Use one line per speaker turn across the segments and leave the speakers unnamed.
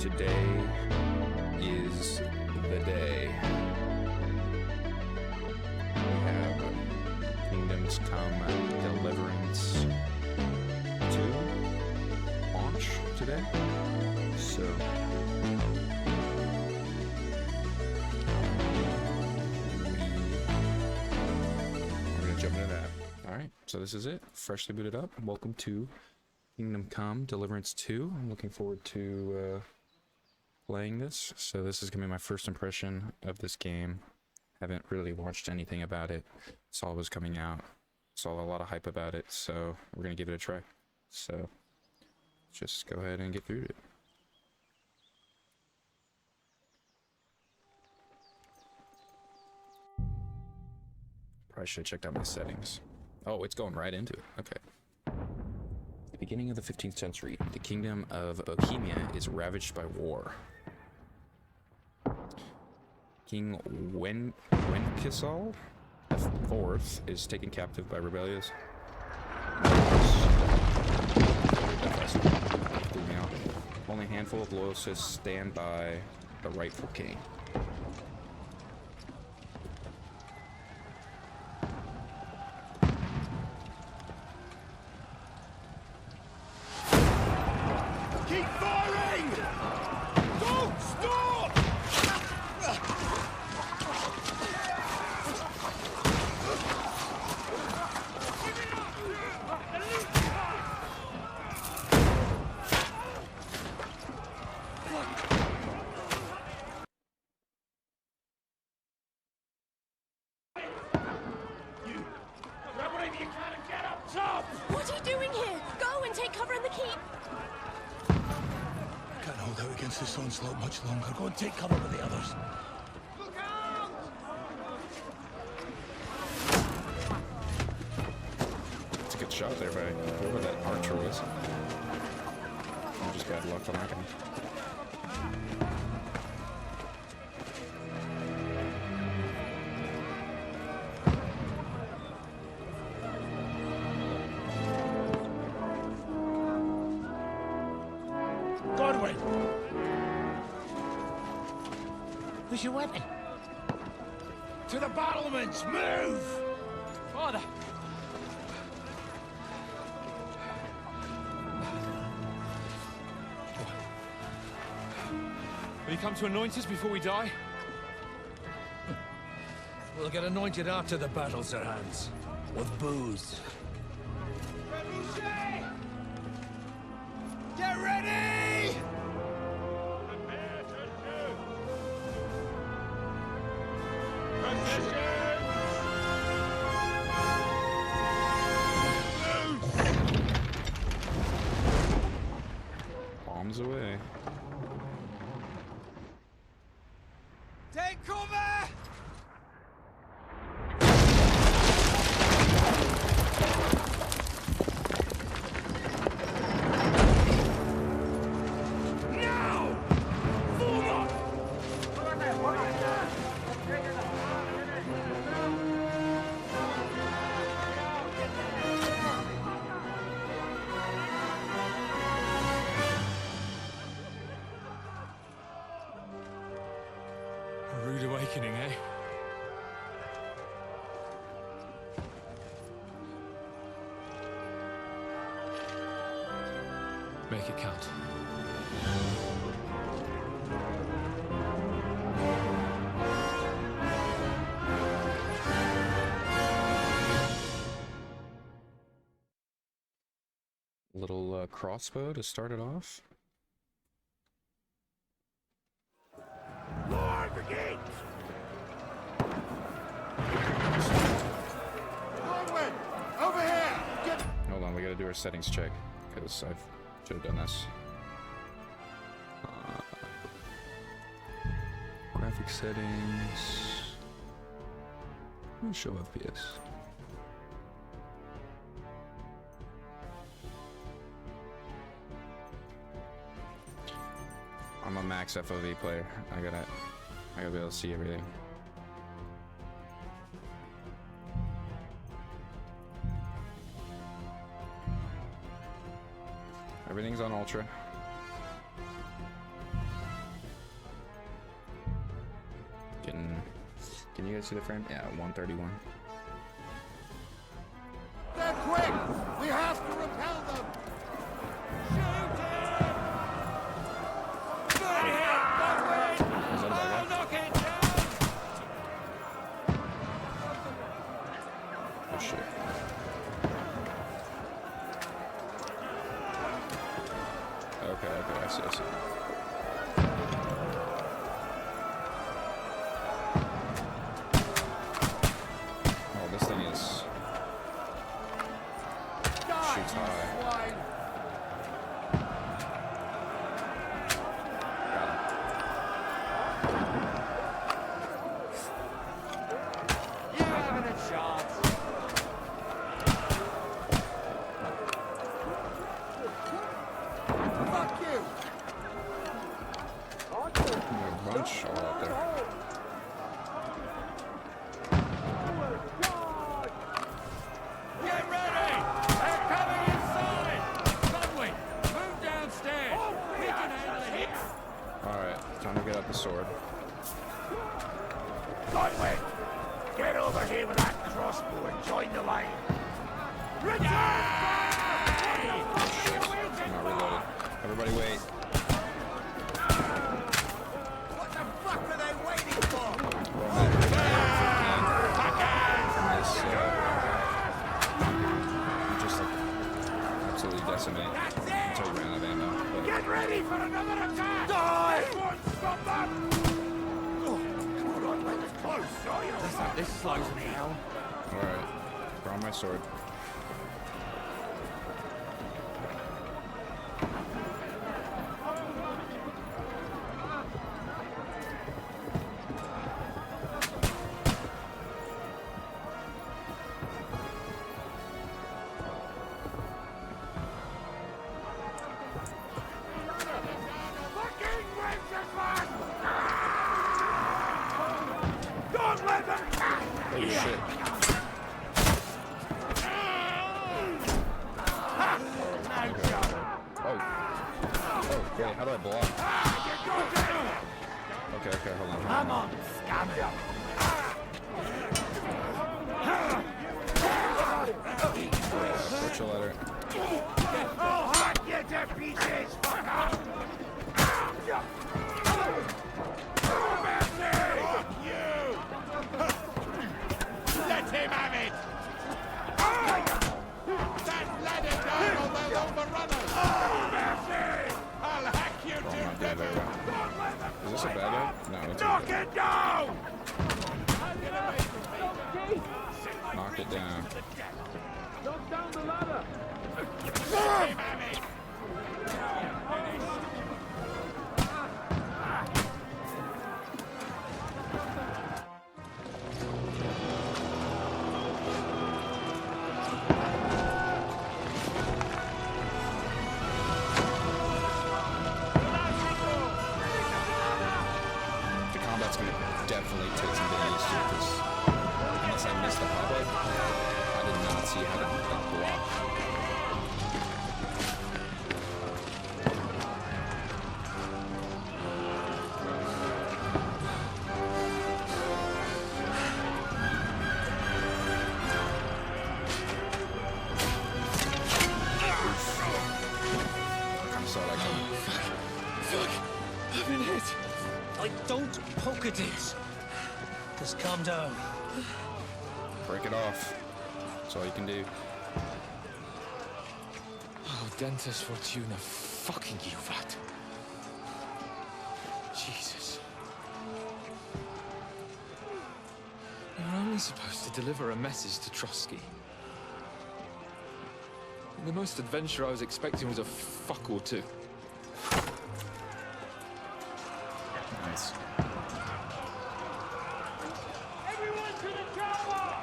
Today is the day. We have Kingdoms Come Deliverance II launch today. So we're gonna jump into that. Alright, so this is it. Freshly booted up. Welcome to Kingdom Come Deliverance II. I'm looking forward to playing this. So this is gonna be my first impression of this game. Haven't really watched anything about it. Saw it was coming out. Saw a lot of hype about it, so we're gonna give it a try. So just go ahead and get through it. Probably should have checked out my settings. Oh, it's going right into it. Okay. The beginning of the 15th century, the kingdom of Bohemia is ravaged by war. King Wenceslas IV is taken captive by rebellious. Only a handful of loyalists stand by the rightful king.
Keep firing! Don't stop! Grab whatever you can and get up top!
What are you doing here? Go and take cover in the keep!
Can't hold out against this onslaught much longer. Go and take cover with the others. Look out!
It's a good shot there by whoever that archer was. Just bad luck on that guy.
Godwin! Where's your weapon? To the battlements! Move!
Father! Will you come to anoint us before we die?
We'll get anointed after the battles are hands. With booze. Get ready! Prepare to shoot!
Bombs away.
Take cover! Now! Form up!
A rude awakening, eh? Make it count.
Little crossbow to start it off.
Lord, the gate! Godwin! Over here! Get...
Hold on, we gotta do our settings check because I should have done this. Graphic settings. Show FPS. I'm a max FOV player. I gotta be able to see everything. Everything's on ultra. Can you guys see the frame? Yeah, 131.
They're quick! We have to repel them! Shoot him! Good hit, Godwin!
Is that a bad guy?
Knock it down!
Oh shit. Okay, I see. Oh, this thing is shoots high.
Swine! You haven't a chance! Fuck you!
A bunch all out there.
Get ready! They're coming inside! Godwin, move downstairs! We can handle it here!
Alright, time to get out the sword.
Godwin, get over here with that crossbow and join the line! Return fire!
I'm not reloaded. Everybody wait.
What the fuck are they waiting for?
Roll that you just like absolutely decimate until you run out of ammo. But
Get ready for another attack! Die! Stop them! Oh, hold on, let us close. This slows me down.
alright, draw my sword.
Fucking Wenceslas! Don't let them catch
Holy shit. Oh, wait, how do I block? Okay, hold on.
Come on, scammer!
Virtual letter.
I'll hack you to pieces, fucker! Mercy! Fuck you! Let him have it! That ladder down or they'll overrun us! Mercy! I'll hack you
Oh,
to
I'm not doing very well. Is this a bad guy? No, it's
Knock
okay.
it down!
Knock it down.
Knock down the ladder!
The combat's gonna definitely take some getting used to because unless I missed the pop-up, I did not see how to like, block. I kinda saw that coming.
Fuck! I've been hit! Like, don't poke at it! Just calm down.
Break it off. That's all you can do.
Oh, Dentes Fortuna, fucking you, that. Jesus. You're only supposed to deliver a message to Trotsky. And the most adventure I was expecting was a fuck or two.
Nice.
Everyone to the tower!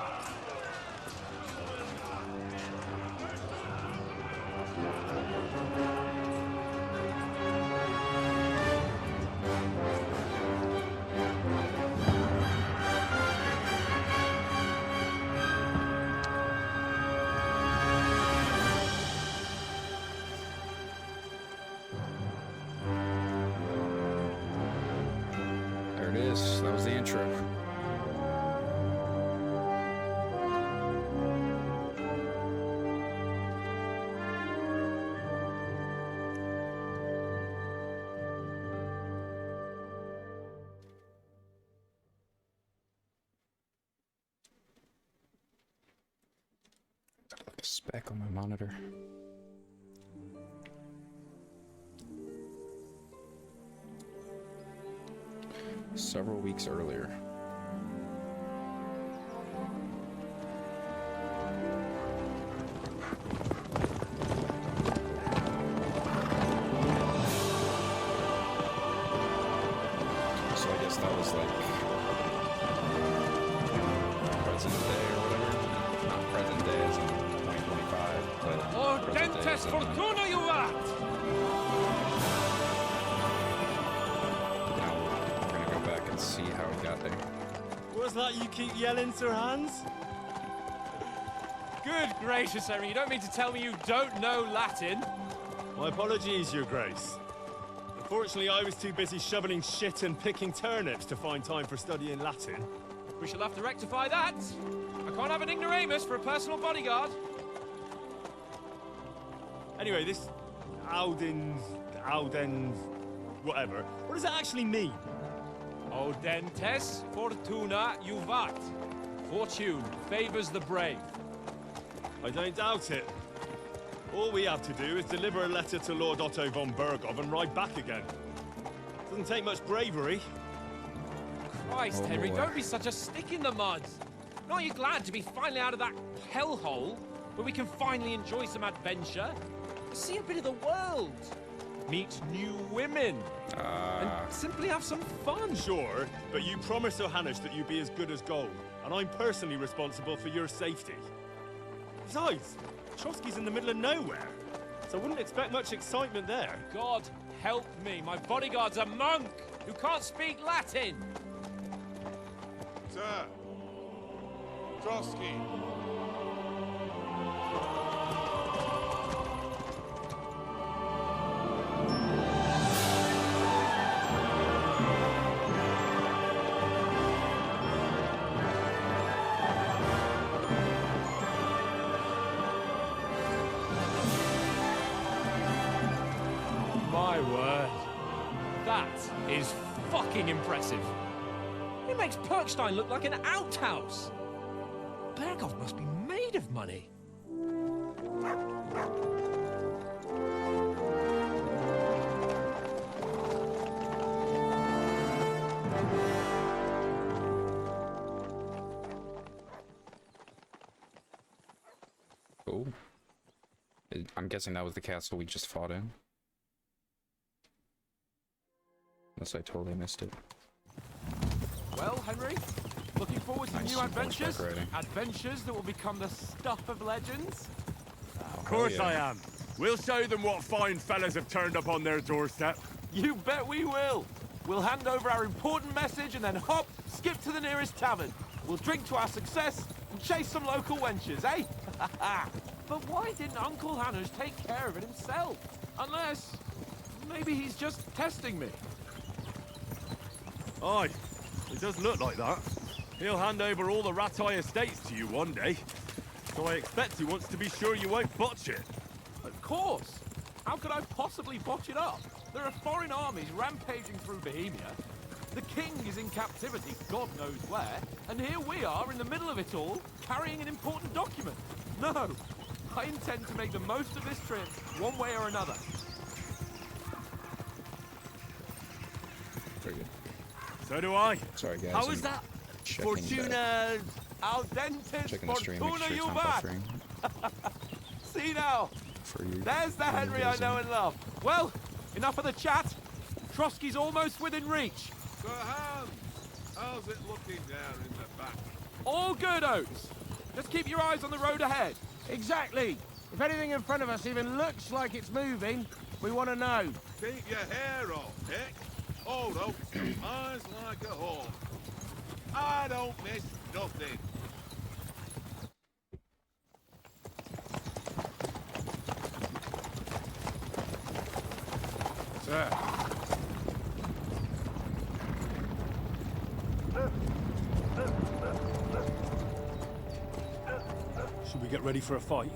There it is. That was the intro. Like a speck on my monitor. Several weeks earlier. So I guess that was like President Day or whatever. Not present day as in 2025, but present day as in,
fortuna juvat!
now we're gonna go back and see how it got there.
What's that you keep yelling, Sir Hans?
Good gracious, Henry, you don't mean to tell me you don't know Latin?
My apologies, Your Grace. Unfortunately, I was too busy shoveling shit and picking turnips to find time for studying Latin.
We shall have to rectify that. I can't have an ignoramus for a personal bodyguard.
Anyway, this Audens, whatever. What does that actually mean?
Audentes fortuna juvat. Fortune favors the brave.
I don't doubt it. All we have to do is deliver a letter to Lord Otto von Bergov and ride back again. Doesn't take much bravery.
Christ,
Oh,
Henry,
boy.
don't be such a stick in the mud. Aren't you glad to be finally out of that hellhole where we can finally enjoy some adventure? See a bit of the world. Meet new women. And simply have some fun.
Sure, but you promised Johannes that you'd be as good as gold, and I'm personally responsible for your safety. Besides, Trotsky's in the middle of nowhere, so I wouldn't expect much excitement there.
God help me, my bodyguard's a monk who can't speak Latin.
Sir! Trotsky!
My word. That is fucking impressive. It makes Perkstein look like an outhouse. Bergov must be made of money.
Cool. I'm guessing that was the castle we just fought in. Unless I totally missed it.
Well, Henry, looking forward to
Nice
new adventures?
horseback riding.
Adventures that will become the stuff of legends?
Of course
yeah.
I am. We'll show them what fine fellas have turned up on their doorstep.
You bet we will. We'll hand over our important message and then hop, skip to the nearest tavern. We'll drink to our success and chase some local wenches, eh? But why didn't Uncle Hannes take care of it himself? Unless, maybe he's just testing me.
Aye, it does look like that. He'll hand over all the Ratai estates to you one day. So I expect he wants to be sure you won't botch it.
Of course. How could I possibly botch it up? There are foreign armies rampaging through Bohemia. The king is in captivity, God knows where, and here we are in the middle of it all, carrying an important document. No, I intend to make the most of this trip, one way or another.
Very good.
So do I.
Sorry, guys.
How
I'm
is that?
checking the-
Fortuna...
Al dentes
Checking the stream, make
fortuna
sure it's not
juvat.
buffering
See now,
for you.
there's the Henry I know and love. Well, enough of the chat. Trotsky's almost within reach.
Sir Hans, how's it looking there in the back?
All good, Oates. Just keep your eyes on the road ahead.
Exactly. If anything in front of us even looks like it's moving, we want to know.
Keep your hair on, Dick. Hold up, eyes like a hawk. I don't miss nothing.
Sir.
we get ready for a fight?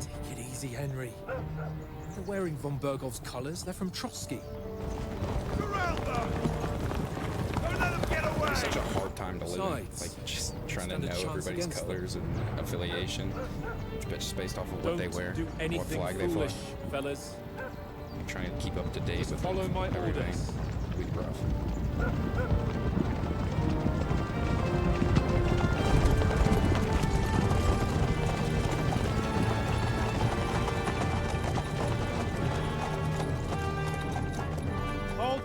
Take it easy, Henry. They're wearing von Bergov's colours. They're from Trotsky.
It's such a hard time to live in.
Besides,
Like, just trying to
stand a
know
chance
everybody's
against them.
colors and affiliation. Just based off of what they wear,
do
what
anything
flag they fly.
foolish, fellas.
I'm trying to keep up to date
Just
with
follow my
everything.
orders.
It'll be rough.
Halt!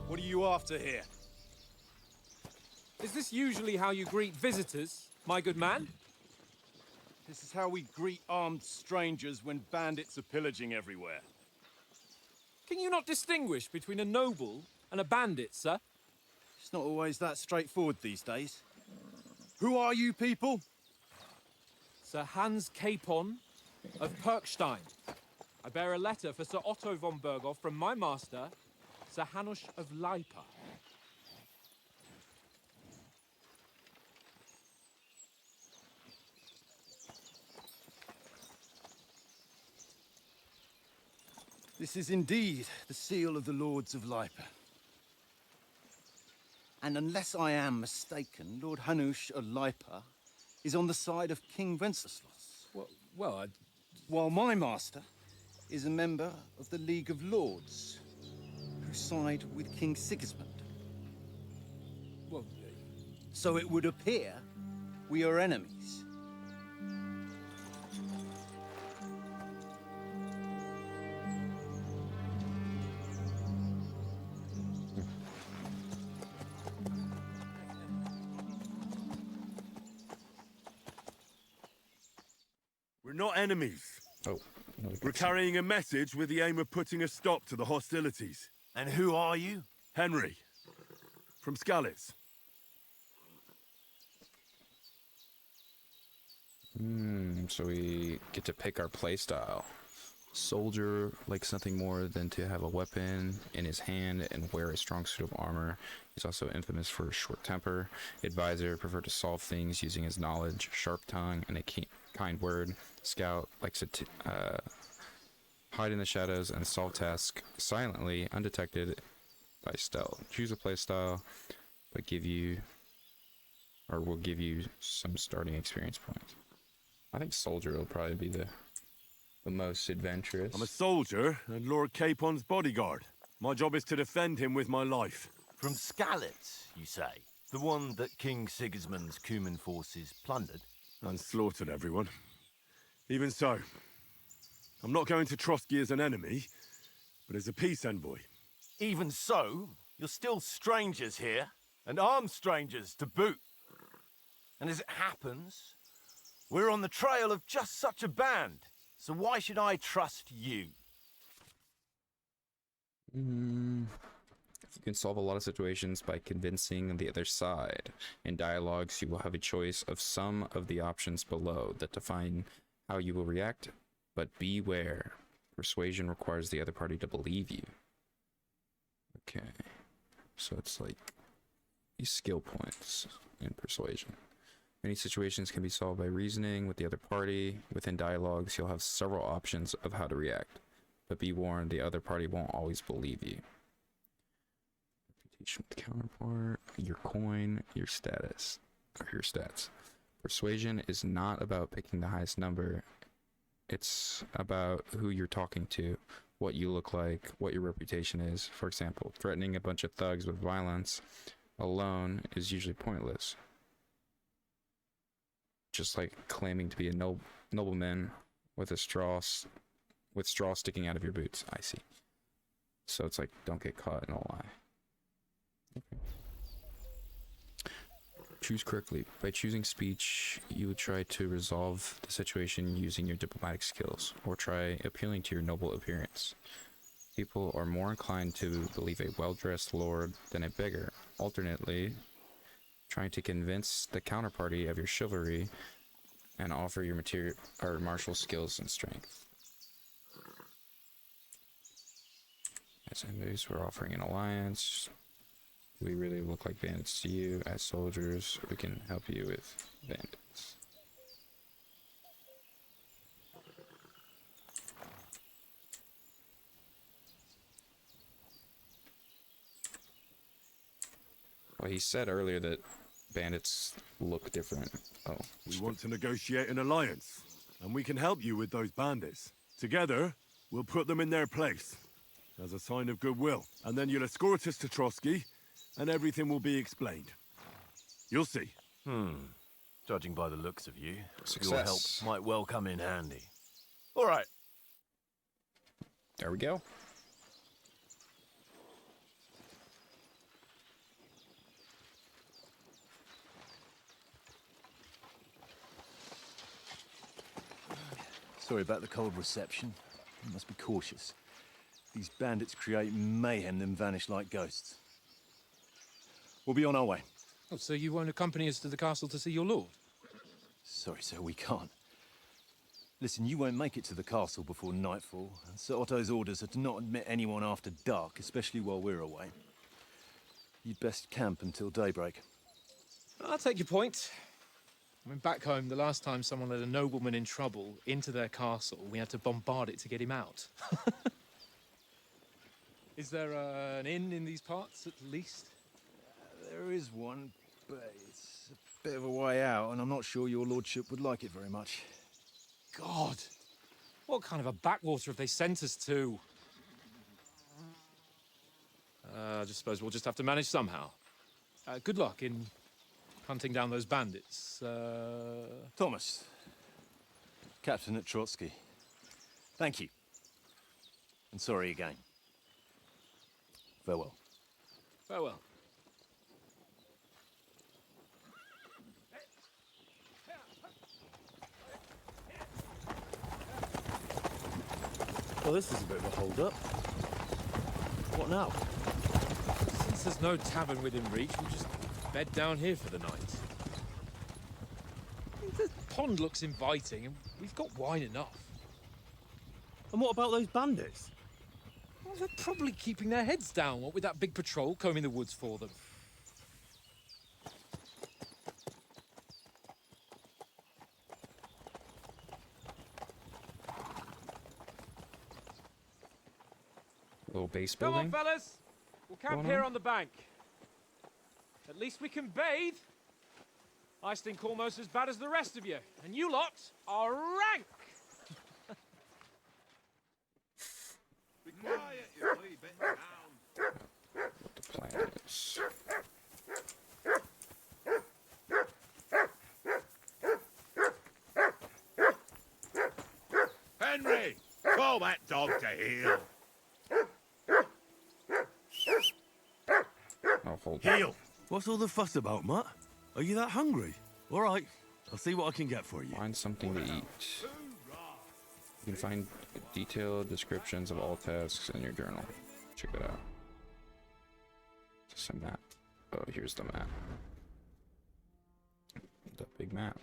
What are you after here?
Is this usually how you greet visitors, my good man?
This is how we greet armed strangers when bandits are pillaging everywhere.
Can you not distinguish between a noble and a bandit, sir?
It's not always that straightforward these days. Who are you people?
Sir Hans Capon of Perkstein. I bear a letter for Sir Otto von Berghoff from my master, Sir Hanush of Leipa.
This is indeed the seal of the Lords of Leipa. And unless I am mistaken, Lord Hanush of Leipa is on the side of King Wenceslas,
Well,
while my master is a member of the League of Lords, who side with King Sigismund.
well,
So it would appear we are enemies.
We're not enemies.
Oh.
We're carrying a message with the aim of putting a stop to the hostilities.
And who are you?
Henry. From Skalitz.
So we get to pick our playstyle. Soldier likes nothing more than to have a weapon in his hand and wear a strong suit of armor. He's also infamous for his short temper. Advisor prefer to solve things using his knowledge, sharp tongue, and a kind word. Scout likes to hide in the shadows and solve tasks silently, undetected by stealth. Choose a playstyle, but will give you some starting experience points. I think soldier will probably be the most adventurous.
I'm a soldier and Lord Capon's bodyguard. My job is to defend him with my life.
From Skalitz, you say? The one that King Sigismund's Cuman forces plundered?
And slaughtered everyone. Even so, I'm not going to Trotsky as an enemy, but as a peace envoy.
Even so, you're still strangers here, and armed strangers to boot. And as it happens, we're on the trail of just such a band. So why should I trust you?
You can solve a lot of situations by convincing the other side. In dialogues, you will have a choice of some of the options below that define how you will react, but beware. Persuasion requires the other party to believe you. Okay, so it's like these skill points in persuasion. Many situations can be solved by reasoning with the other party. Within dialogues, you'll have several options of how to react, but be warned, the other party won't always believe you. Reputation with the counterpart, your coin, your status, or your stats. Persuasion is not about picking the highest number. It's about who you're talking to, what you look like, what your reputation is. For example, threatening a bunch of thugs with violence alone is usually pointless. Just like claiming to be a nobleman with straw sticking out of your boots. I see. So it's like, don't get caught in a lie. Okay. Choose correctly. By choosing speech, you would try to resolve the situation using your diplomatic skills, or try appealing to your noble appearance. People are more inclined to believe a well-dressed lord than a beggar. Alternately, trying to convince the counterparty of your chivalry and offer your martial skills and strength. As enemies, we're offering an alliance. We really look like bandits to you. As soldiers, we can help you with bandits. Well, he said earlier that bandits look different. Oh.
We want to negotiate an alliance, and we can help you with those bandits. Together, we'll put them in their place, as a sign of goodwill. And then you'll escort us to Trotsky, and everything will be explained. You'll see.
Judging by the looks of you,
Success.
your help might well come in handy. All right.
There we go.
Sorry about the cold reception. You must be cautious. These bandits create mayhem, then vanish like ghosts. We'll be on our way.
Oh, so you won't accompany us to the castle to see your lord?
Sorry, sir, we can't. Listen, you won't make it to the castle before nightfall, and Sir Otto's orders are to not admit anyone after dark, especially while we're away. You'd best camp until daybreak.
I'll take your point. I mean, back home, the last time someone let a nobleman in trouble into their castle, we had to bombard it to get him out. Is there an inn in these parts, at least?
There is one, but it's a bit of a way out, and I'm not sure your lordship would like it very much.
God! What kind of a backwater have they sent us to? I just suppose we'll just have to manage somehow. Good luck in hunting down those bandits.
Thomas, captain at Trotsky. Thank you. And sorry again. Farewell.
Farewell.
Well, this is a bit of a hold-up. What now?
Since there's no tavern within reach, we'll just bed down here for the night. The pond looks inviting, and we've got wine enough.
And what about those bandits?
Well, they're probably keeping their heads down, what with that big patrol combing the woods for them.
Little base
Come
building.
on, fellas. We'll camp
Going
here
on?
on the bank. At least we can bathe. I stink almost as bad as the rest of you, and you lot are rank.
Be quiet, you wee bit down.
What the plan is.
Henry, call that dog to heel.
Oh, hold.
Heel. What's all the fuss about, Mutt? Are you that hungry? All right, I'll see what I can get for you.
Find something to eat. You can find detailed descriptions of all tasks in your journal. Check it out. Just a map. Oh, here's the map. The big map.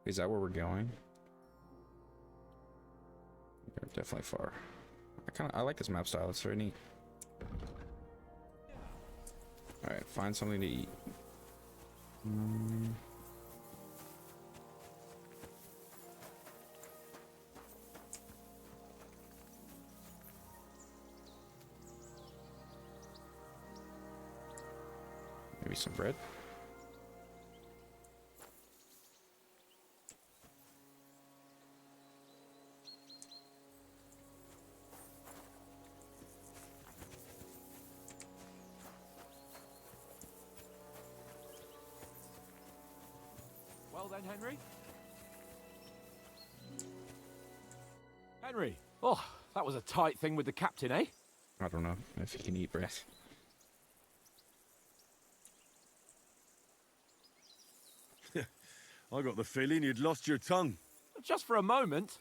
Is that where we're going? We're definitely far. I like this map style. It's very neat. All right, find something to eat. Maybe some bread.
Well then, Henry. Henry. Oh, that was a tight thing with the captain, eh?
I don't know if you can eat bread.
I got the feeling you'd lost your tongue.
Just for a moment.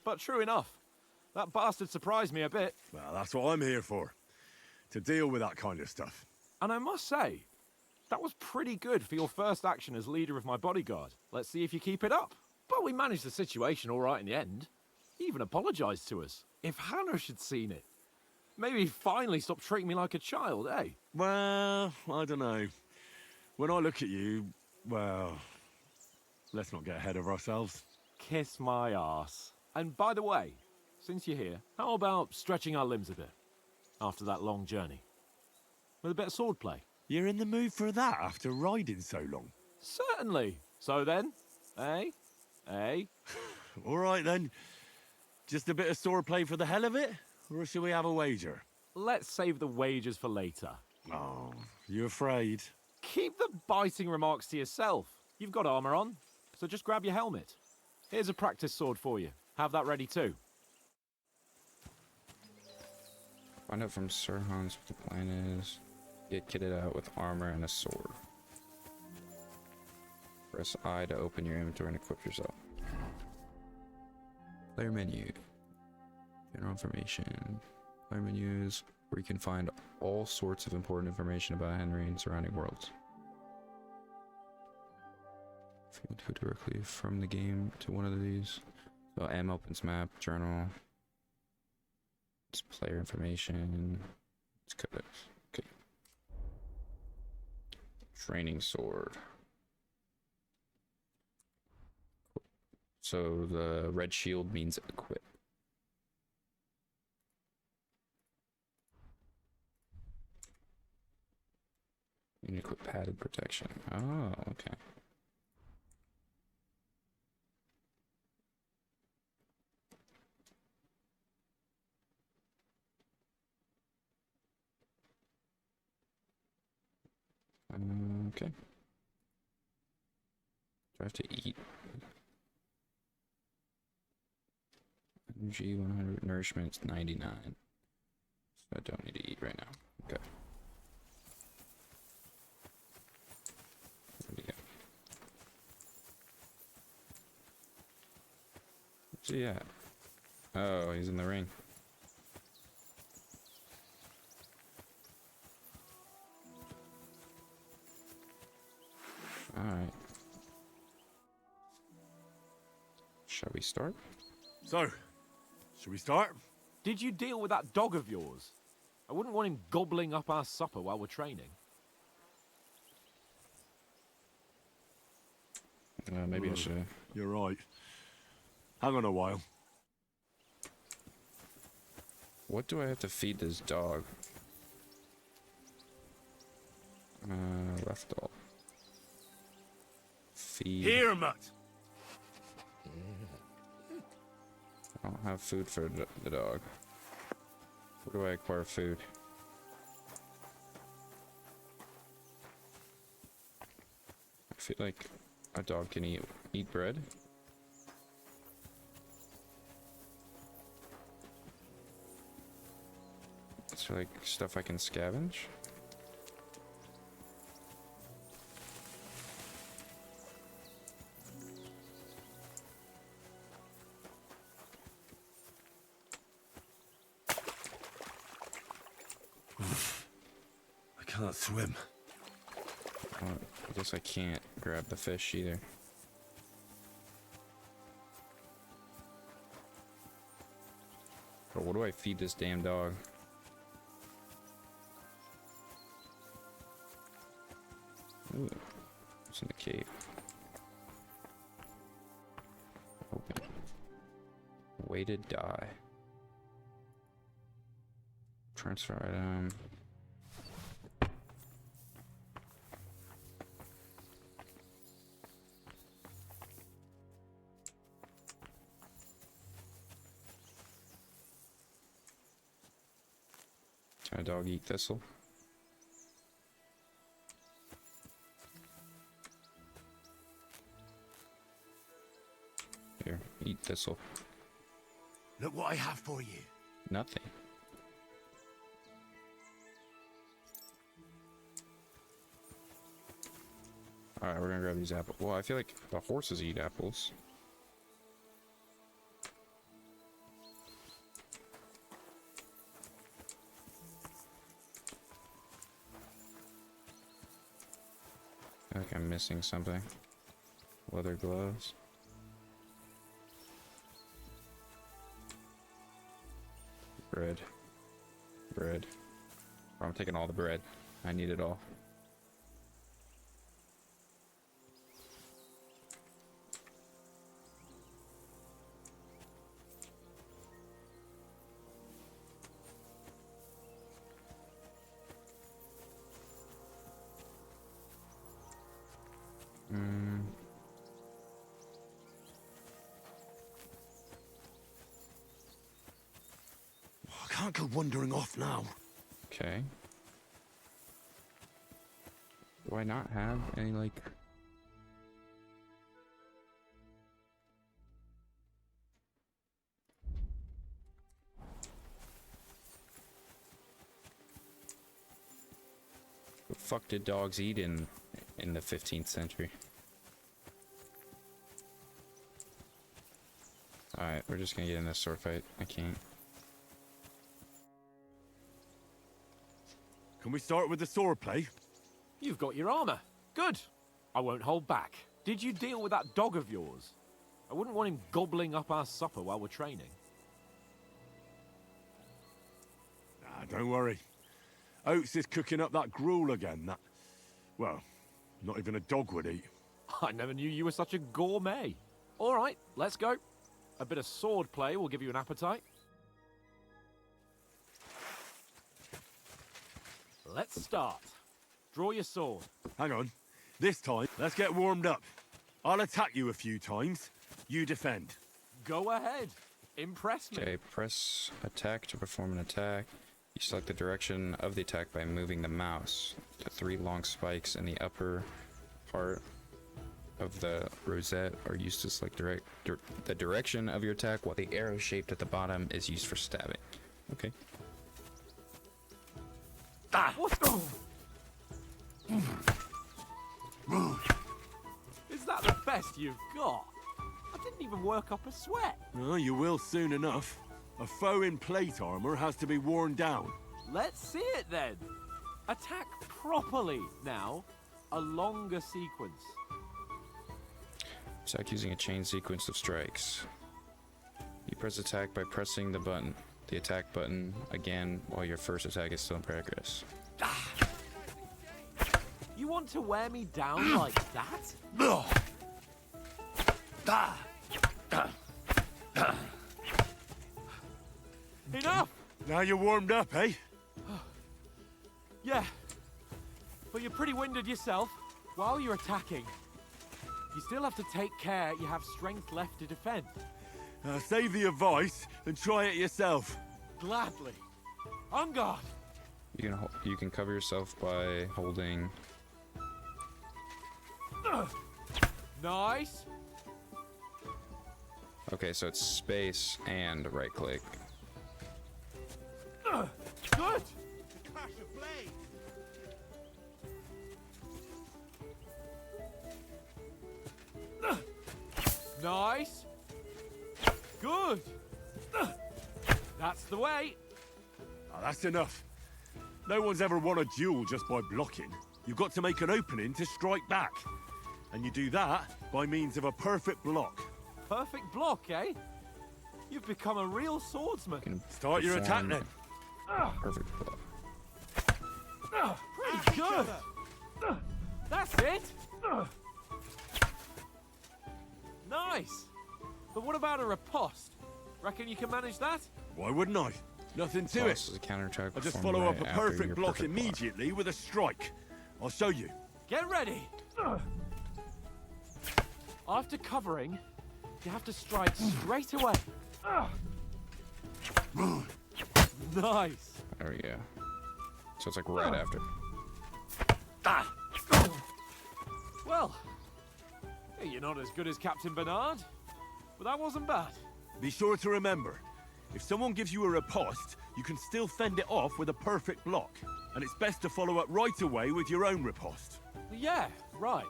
But true enough. That bastard surprised me a bit.
Well, that's what I'm here for. To deal with that kind of stuff.
And I must say, that was pretty good for your first action as leader of my bodyguard. Let's see if you keep it up. But we managed the situation all right in the end. He even apologized to us. If Hannah had seen it. Maybe he'd finally stop treating me like a child, eh?
Well, I don't know. When I look at you, well, let's not get ahead of ourselves.
Kiss my arse. And by the way, since you're here, how about stretching our limbs a bit? After that long journey. With a bit of swordplay.
You're in the mood for that after riding so long?
Certainly. So then, eh? Eh?
All right then. Just a bit of swordplay for the hell of it? Or shall we have a wager?
Let's save the wagers for later.
Oh, you afraid?
Keep the biting remarks to yourself. You've got armor on, so just grab your helmet. Here's a practice sword for you. Have that ready too.
Find out from Sir Hans what the plan is. Get kitted out with armor and a sword. Press I to open your inventory and equip yourself. Player menu. General information. Player menus where you can find all sorts of important information about Henry and surrounding worlds. If you want to go directly from the game to one of these. So M opens map, journal. It's player information. It's codex. Okay. Training sword. So the red shield means equip. You can equip padded protection. Oh, okay. Okay. Do I have to eat? Energy 100, nourishment 99. So I don't need to eat right now. Okay. Where'd he go? Where's he at? Oh, he's in the ring. Alright. Shall we start?
So, should we start?
Did you deal with that dog of yours? I wouldn't want him gobbling up our supper while we're training.
Maybe I should.
You're right. Hang on a while.
What do I have to feed this dog? Left all. Feed.
Here, Mutt!
I don't have food for the dog. Where do I acquire food? I feel like a dog can eat bread. It's like stuff I can scavenge.
I cannot swim.
I guess I can't grab the fish either. But what do I feed this damn dog? Ooh, it's in the cave. Open. Weighted die. Transfer item. Can a dog eat thistle? Here, eat thistle.
Look what I have for you.
Nothing. Alright, we're gonna grab these apples. Well, I feel like the horses eat apples. I feel like I'm missing something. Leather gloves. Bread. Bread. Oh, I'm taking all the bread. I need it all.
I can't go wandering off now.
Okay. Do I not have any, like... What the fuck did dogs eat in the 15th century? Alright, we're just gonna get in this sword fight. I can't.
Can we start with the sword play?
You've got your armor. Good. I won't hold back. Did you deal with that dog of yours? I wouldn't want him gobbling up our supper while we're training.
Ah, don't worry. Oates is cooking up that gruel again. That, well, not even a dog would eat.
I never knew you were such a gourmet. All right, let's go. A bit of sword play will give you an appetite. Let's start. Draw your sword.
Hang on. This time, let's get warmed up. I'll attack you a few times. You defend.
Go ahead. Impress me.
Okay, press attack to perform an attack. You select the direction of the attack by moving the mouse. The 3 long spikes in the upper part of the rosette are used to select the direction of your attack, while the arrow shaped at the bottom is used for stabbing. Okay.
What's Is that the best you've got? I didn't even work up a sweat.
Oh, you will soon enough. A foe in plate armor has to be worn down.
Let's see it then. Attack properly now. A longer sequence.
Attack using a chain sequence of strikes. You press attack by pressing the button. The attack button again while your first attack is still in progress.
You want to wear me down like that? Enough!
Now you're warmed up, eh?
Yeah. But you're pretty winded yourself. While you're attacking, you still have to take care you have strength left to defend.
Save the advice and try it yourself.
Gladly. On guard.
You can cover yourself by holding.
Nice.
Okay, so it's space and right click.
Good. Nice. Good. That's the way.
Ah, that's enough. No one's ever won a duel just by blocking. You've got to make an opening to strike back. And you do that by means of a perfect block.
Perfect block, eh? You've become a real swordsman.
Start your attack then.
Perfect block.
Pretty good. That's it. Nice. But what about a riposte? Reckon you can manage that?
Why wouldn't I? Nothing to it.
Is a counterattack
I'll just
performed
follow up
right
a
after
perfect
your
block
perfect
immediately with a strike. I'll show you.
Get ready. After covering, you have to strike straight away. Nice.
There we go. So it's like right after.
Well, you're not as good as Captain Bernard, but that wasn't bad.
Be sure to remember, if someone gives you a riposte, you can still fend it off with a perfect block. And it's best to follow up right away with your own riposte.
Yeah, right.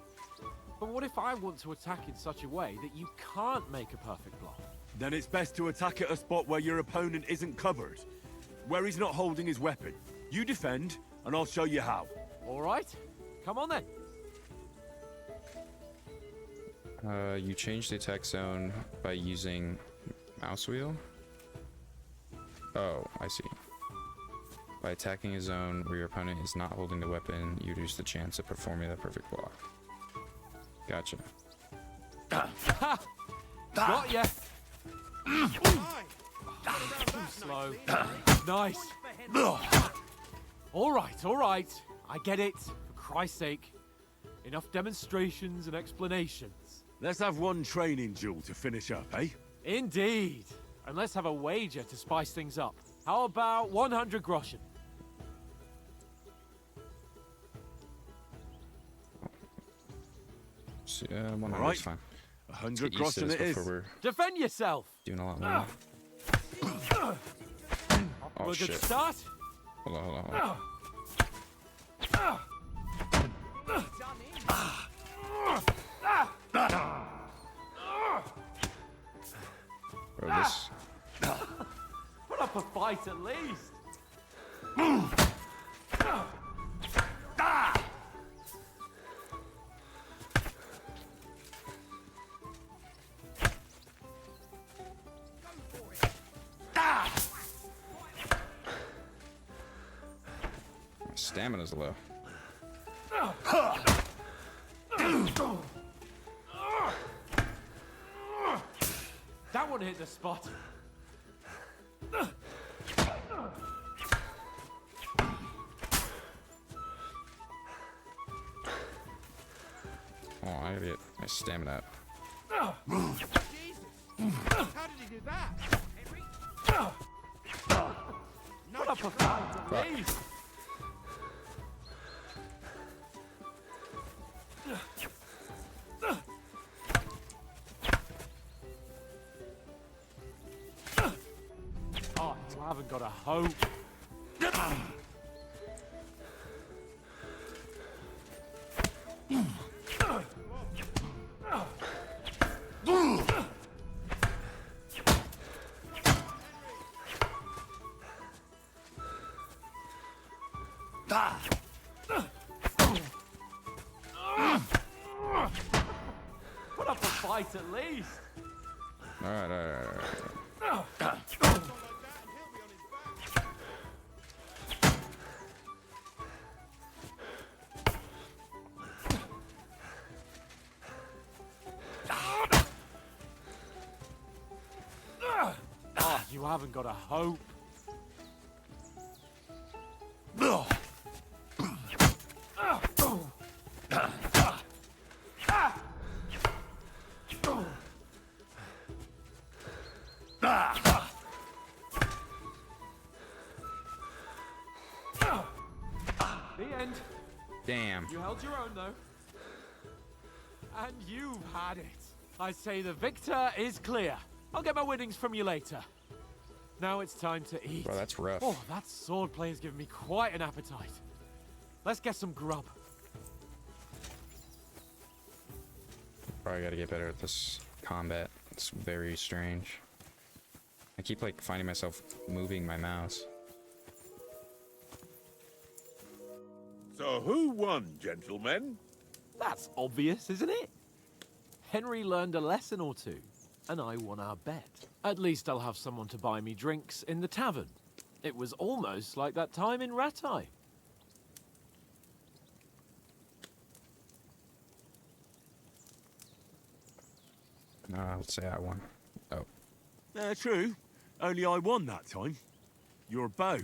But what if I want to attack in such a way that you can't make a perfect block?
Then it's best to attack at a spot where your opponent isn't covered, where he's not holding his weapon. You defend, and I'll show you how.
All right, come on then.
You change the attack zone by using mouse wheel. Oh, I see. By attacking a zone where your opponent is not holding the weapon, you reduce the chance of performing the perfect block. Gotcha.
Ha! Got ya. Too slow. Nice. All right. I get it. For Christ's sake. Enough demonstrations and explanations.
Let's have one training duel to finish up, eh?
Indeed. And let's have a wager to spice things up. How about 100 groschen?
So, 100
Right.
is fine.
100
Get used to
groschen
this
it is.
before we're
Defend yourself!
doing a lot more. Oh,
We're a
shit.
good start.
Hold on, hold on, hold on. Bro, this...
Put up a fight at least.
My stamina's low.
That one hit the spot.
Oh, I gotta get my stamina up.
How did he do that?
Put up a fight at least. Oh, you haven't got a hope. Put up a fight at least.
Alright, alright, alright.
Oh, you haven't got a hope. The end.
Damn.
You held your own, though. And you've had it. I say the victor is clear. I'll get my winnings from you later. Now it's time to eat.
Bro, that's rough.
Oh, that swordplay has given me quite an appetite. Let's get some grub.
Probably gotta get better at this combat. It's very strange. I keep like finding myself moving my mouse.
So who won, gentlemen?
That's obvious, isn't it? Henry learned a lesson or two, and I won our bet. At least I'll have someone to buy me drinks in the tavern. It was almost like that time in Rattay.
No, I'll say I won. Oh.
True. Only I won that time. Your bow,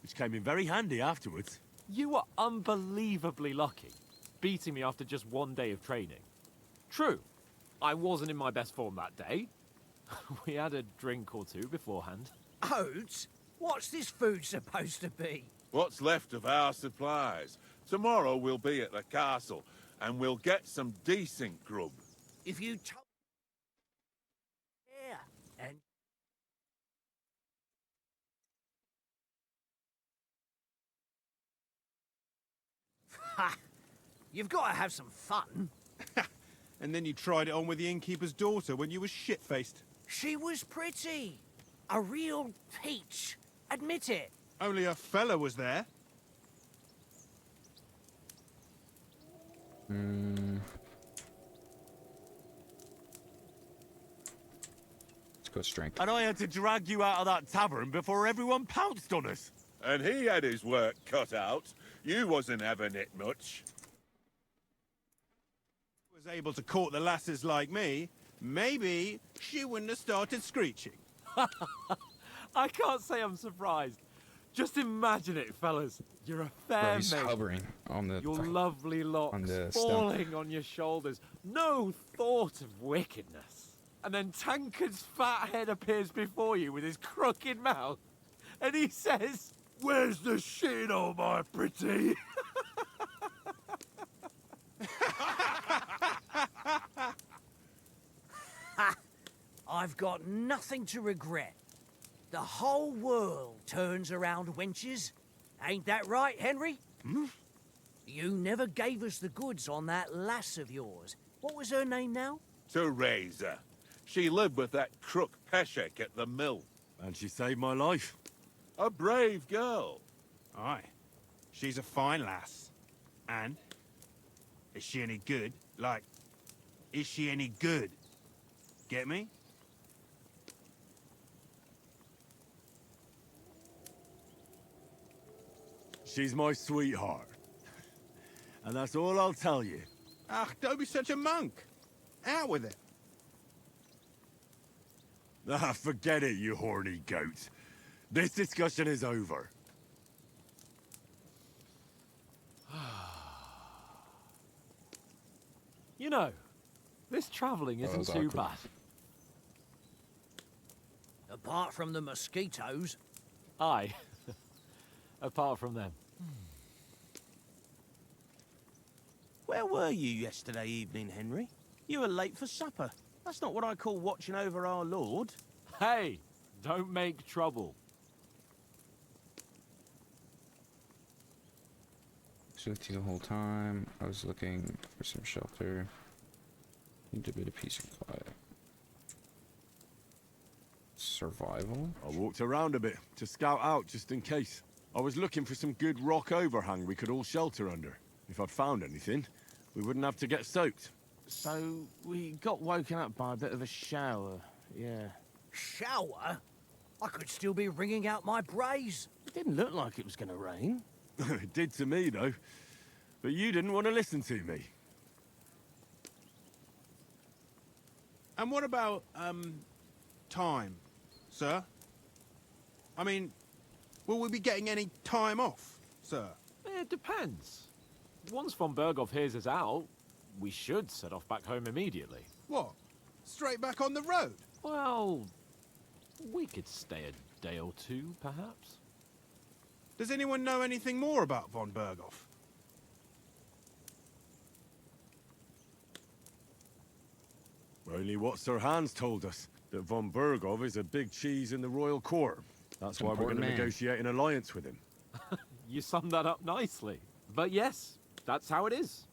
which came in very handy afterwards.
You were unbelievably lucky, beating me after just one day of training. True, I wasn't in my best form that day. We had a drink or two beforehand.
Oats? What's this food supposed to be?
What's left of our supplies? Tomorrow we'll be at the castle, and we'll get some decent grub.
If you told... Yeah, and... Ha! You've got to have some fun.
And then you tried it on with the innkeeper's daughter when you were shit-faced.
She was pretty. A real peach. Admit it.
Only a fella was there.
Let's go strength.
And I had to drag you out of that tavern before everyone pounced on us.
And he had his work cut out. You wasn't having it much.
Was able to court the lasses like me, maybe she wouldn't have started screeching.
I can't say I'm surprised. Just imagine it, fellas. You're a
Bro,
fair
he's
mate.
hovering on the
Your lovely locks
on the stump.
falling on your shoulders. No thought of wickedness. And then Tankard's fat head appears before you with his crooked mouth. And he says, "Where's the shit, oh my pretty?"
I've got nothing to regret. The whole world turns around wenches. Ain't that right, Henry? Hmm? You never gave us the goods on that lass of yours. What was her name now?
Teresa. She lived with that crook Peshek at the mill.
And she saved my life.
A brave girl.
Aye. She's a fine lass. And? Is she any good? Like, is she any good? Get me?
She's my sweetheart. And that's all I'll tell you.
Ah, don't be such a monk. Out with it.
Ah, forget it, you horny goat. This discussion is over.
You know, this travelling
That
isn't
was
too
awkward.
bad.
Apart from the mosquitoes.
Aye. Apart from them.
Where were you yesterday evening, Henry? You were late for supper. That's not what I call watching over our Lord.
Hey, don't make trouble.
So with you the whole time. I was looking for some shelter. Need a bit of peace and quiet. Survival?
I walked around a bit to scout out just in case. I was looking for some good rock overhang we could all shelter under. If I'd found anything, we wouldn't have to get soaked.
So, we got woken up by a bit of a shower, yeah.
Shower? I could still be wringing out my brays.
It didn't look like it was going to rain.
It did to me, though. But you didn't want to listen to me.
And what about, time, sir? I mean, will we be getting any time off, sir?
It depends. Once von Berghoff hears us out, we should set off back home immediately.
What? Straight back on the road?
Well, we could stay a day or two, perhaps.
Does anyone know anything more about von Berghoff?
Only what Sir Hans told us, that von Berghoff is a big cheese in the royal court. That's why we're going
Important
to
man.
negotiate an alliance with him.
You summed that up nicely. But yes, that's how it is.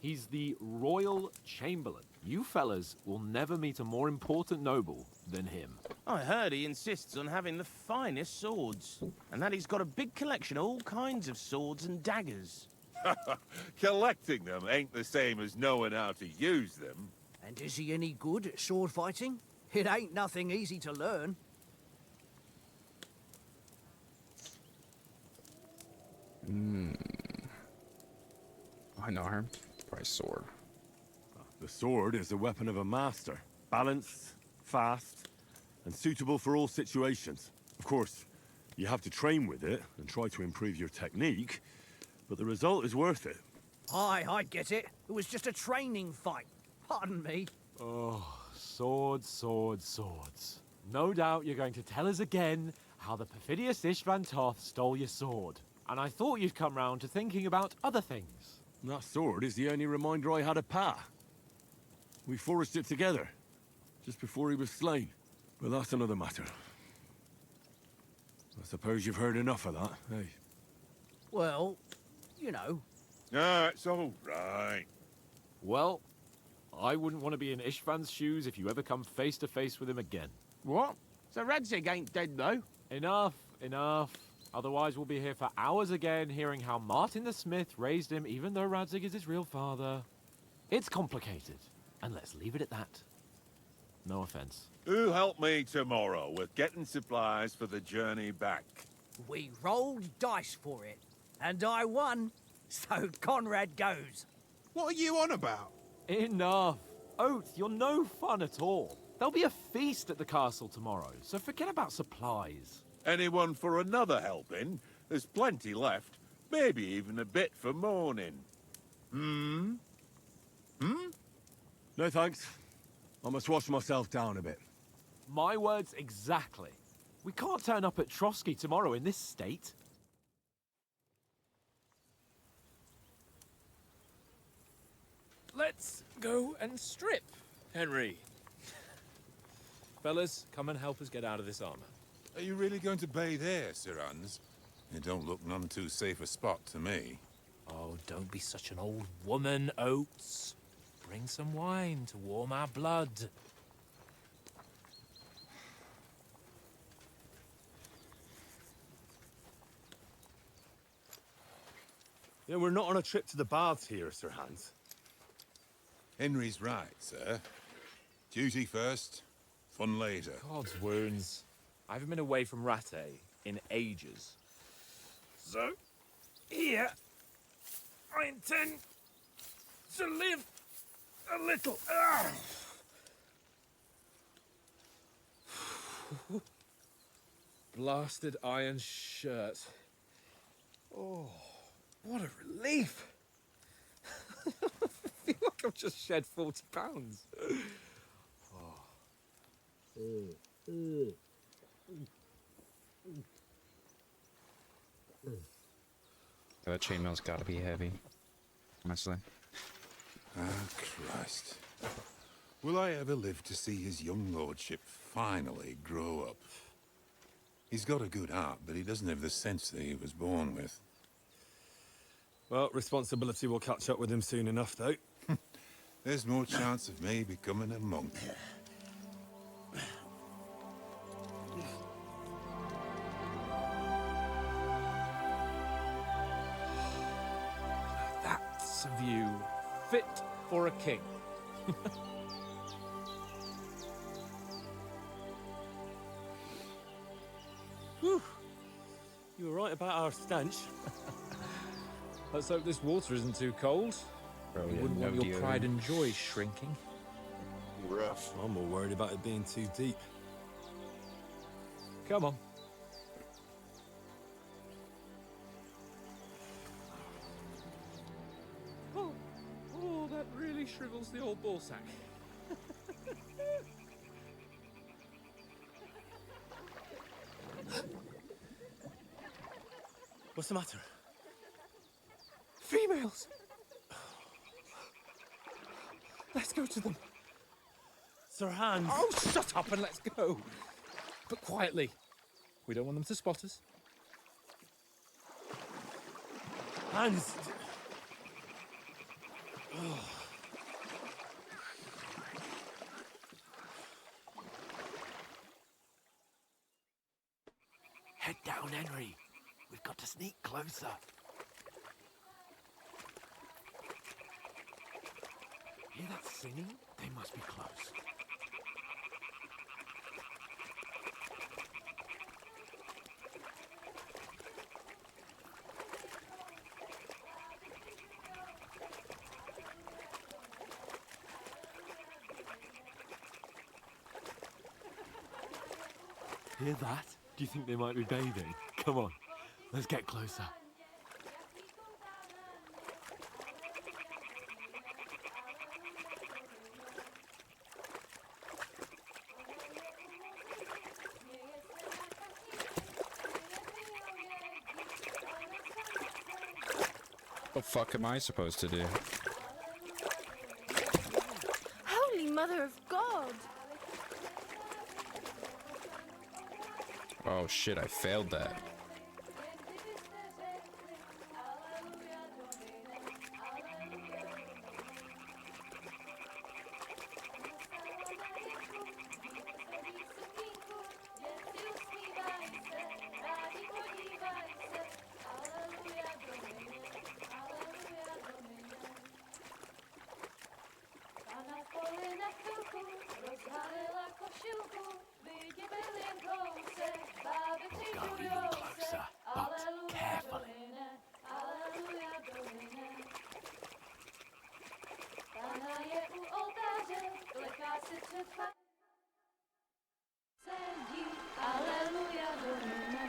He's the Royal Chamberlain. You fellas will never meet a more important noble than him.
I heard he insists on having the finest swords, and that he's got a big collection of all kinds of swords and daggers.
Collecting them ain't the same as knowing how to use them.
And is he any good at sword fighting? It ain't nothing easy to learn.
I know her. Probably sword.
The sword is the weapon of a master. Balanced, fast, and suitable for all situations. Of course, you have to train with it and try to improve your technique, but the result is worth it.
Aye, I get it. It was just a training fight. Pardon me.
Oh, swords, swords, swords. No doubt you're going to tell us again how the perfidious Istvan Toth stole your sword. And I thought you'd come round to thinking about other things.
That sword is the only reminder I had of Pa. We forged it together, just before he was slain. But that's another matter. I suppose you've heard enough of that, eh?
Well, you know.
No, it's all right.
Well, I wouldn't want to be in Istvan's shoes if you ever come face to face with him again.
What? So Radzig ain't dead, though?
Enough, enough. Otherwise we'll be here for hours again hearing how Martin the Smith raised him even though Radzig is his real father. It's complicated, and let's leave it at that. No offense.
Who help me tomorrow with getting supplies for the journey back?
We rolled dice for it, and I won, so Conrad goes.
What are you on about?
Enough. Oath, you're no fun at all. There'll be a feast at the castle tomorrow, so forget about supplies.
Anyone for another helping? There's plenty left. Maybe even a bit for morning. Hmm?
No thanks. I must wash myself down a bit.
My words exactly. We can't turn up at Trotsky tomorrow in this state.
Let's go and strip, Henry. Fellas, come and help us get out of this armor.
Are you really going to bathe here, Sir Hans? It don't look none too safe a spot to me.
Oh, don't be such an old woman, Oates. Bring some wine to warm our blood.
Yeah, we're not on a trip to the baths here, Sir Hans.
Henry's right, sir. Duty first, fun later.
God's wounds. I haven't been away from Rattay in ages. So, here, I intend to live a little. Blasted iron shirt. Oh, what a relief. I feel like I've just shed 40 pounds.
That chainmail's gotta be heavy. Honestly.
Ah, Christ. Will I ever live to see his young lordship finally grow up? He's got a good heart, but he doesn't have the sense that he was born with.
Well, responsibility will catch up with him soon enough, though.
There's more chance of me becoming a monk.
That's a view fit for a king.
Whew. You were right about our stench.
Let's hope this water isn't too cold.
Bro,
You
yeah,
wouldn't want
no
your
deodorant.
pride and joy shrinking.
Rough. I'm more worried about it being too deep.
Come on. Oh, that really shrivels the old ball sack.
What's the matter?
Females! Let's go to them.
Sir Hans.
Oh, shut up and let's go. But quietly. We don't want them to spot us.
Hans.
Head down, Henry. We've got to sneak closer. Hear that singing? They must be close. Hear that? Do you think they might be bathing? Come on, let's get closer.
What the fuck am I supposed to do?
Holy Mother of God!
Oh shit, I failed that.
We'll go even closer, but carefully.
Aleluja, Domine.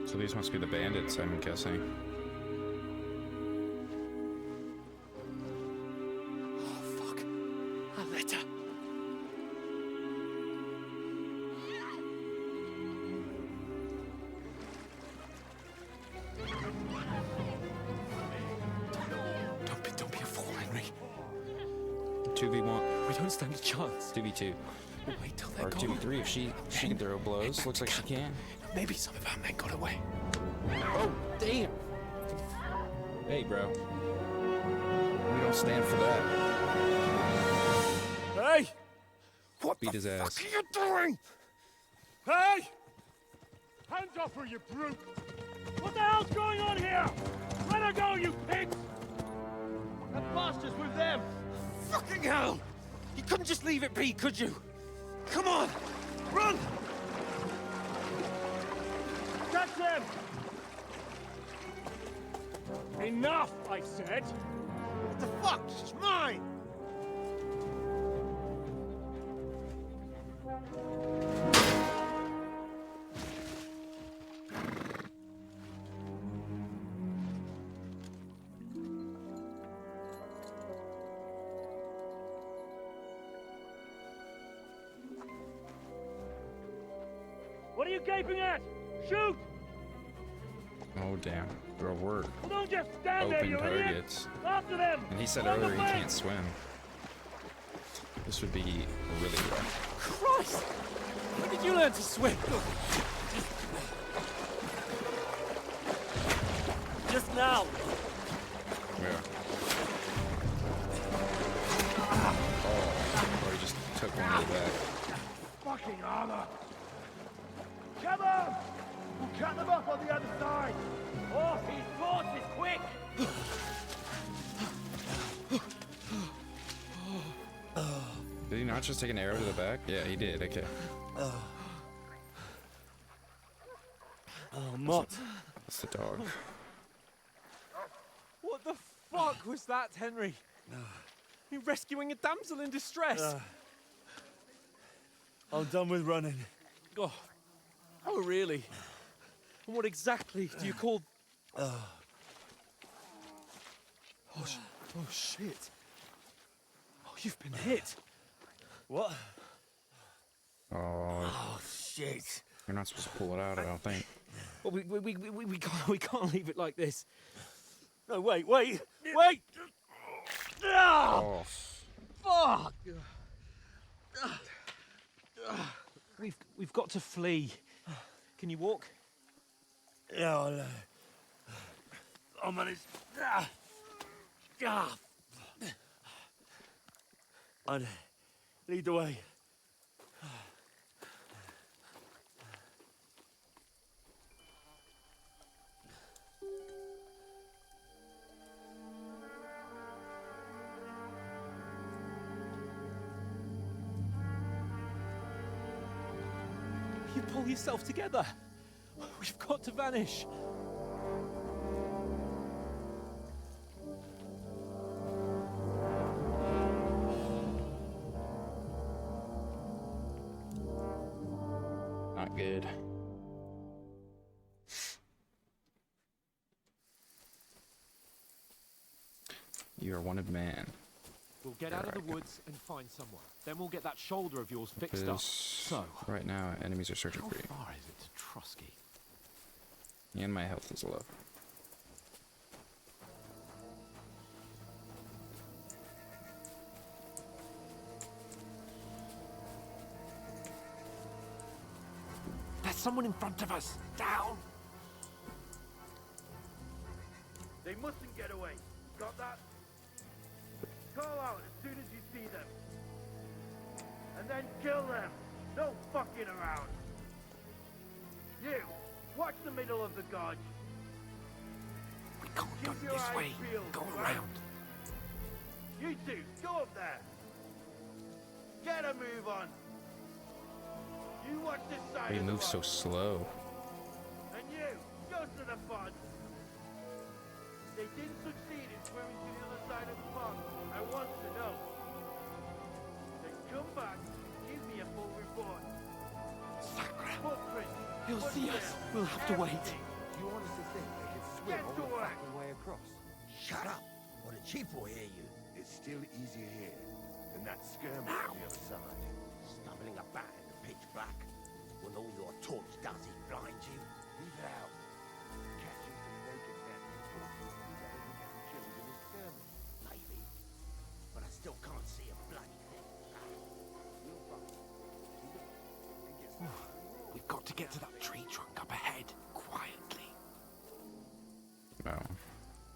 So these must be the bandits, I'm guessing.
Oh, fuck. A letter. Don't be a fool, Henry.
2v1.
We don't stand a chance.
2v2.
We'll wait till they're
Or
gone.
2v3 if she can throw blows. Looks like she can.
Maybe some of our men got away.
Oh, damn. Hey, bro. We don't stand for that.
Hey! What
Beat
the
his ass.
fuck are you doing? Hey! Hands off her, you brute! What the hell's going on here? Let her go, you pigs!
That bastard's with them! Fucking hell! You couldn't just leave it be, could you? Come on! Run!
Catch them! Enough, I said!
What the fuck? She's mine!
What are you gaping at? Shoot!
Oh, damn. Bro, we're
Well, don't just stand there,
open
you idiot!
targets.
After them!
And he said
On the
earlier he
flank!
can't swim. This would be really rough.
Christ! When did you learn to swim?
Just now!
Yeah. Oh, he just took one to the back.
Fucking armor! Come on! We'll cut them off on the other side! Oh, his force is quick!
Did he not just take an arrow to the back? Yeah, he did. Okay.
Oh, Mott.
That's the dog.
What the fuck was that, Henry? You rescuing a damsel in distress?
I'm done with running.
Oh, really? And what exactly do you call... Oh, shit. Oh, you've been hit.
What?
Oh,
Oh, shit.
you're not supposed to pull it out, I don't think.
Well, we can't leave it like this.
No, wait! Wait!
Oh,
Fuck! We've got to flee. Can you walk?
Yeah, I'll manage. I'd lead the way.
You pull yourself together. We've got to vanish.
not good. You are wanted man.
We'll get out of the woods and find somewhere. Then we'll get that shoulder of yours fixed up.
Because
So,
right now, enemies are searching
how
for you.
far is it to Trusky?
And my health is low.
There's someone in front of us. Down!
They mustn't get away. Got that? Call out as soon as you see them. And then kill them. No fucking around. You, watch the middle of the gorge.
We can't go
Keep your
this
eyes
way.
peeled,
Go
right?
around.
You two, go up there. Get a move on. You watch this side
He
of the
moves so
road.
slow.
And you, go to the pond. They didn't succeed in swimming to the other side of the pond. I want to know. Then come back and give me a full report.
Sacra.
Footprints.
He'll see us.
footsteps,
We'll have to wait.
everything.
swim all the fucking way across.
Shut up, or the chief will hear you.
It's still easier here than that skirmish on the other side.
Stumbling about in the pitch black, when all your torch does is blind you.
Leave it out. Catching some naked men will be better than getting killed in a skirmish.
Maybe, but I still can't see a bloody thing.
We'll find it. And get some
We've got to get to that tree trunk up ahead, quietly.
No.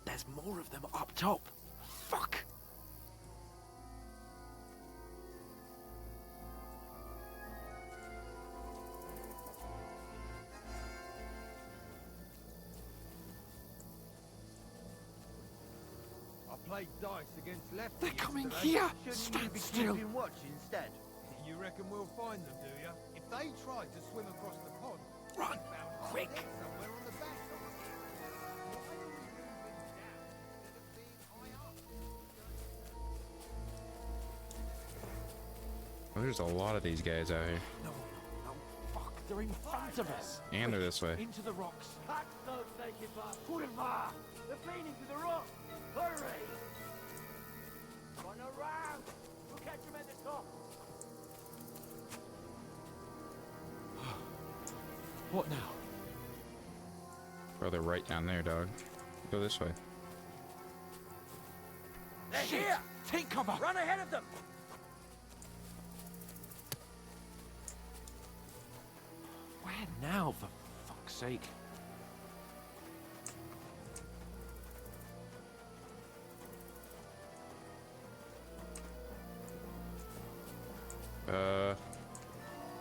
There's more of them up top. Fuck!
I played dice against left.
They're coming here! Stand still!
Watch instead. You reckon we'll find them, do you? If they tried to swim across the pond,
Run! Quick!
somewhere on the bank.
Well, there's a lot of these guys out here.
No, fuck, they're in front of us.
And they're this way.
Into the rocks.
They're feeding to the rock. Hurry! Run around. We'll catch them at the top.
What now?
Oh, they're right down there, dog. Go this way.
They're
Shit!
here.
Take cover!
Run ahead of them.
Where now, for fuck's sake?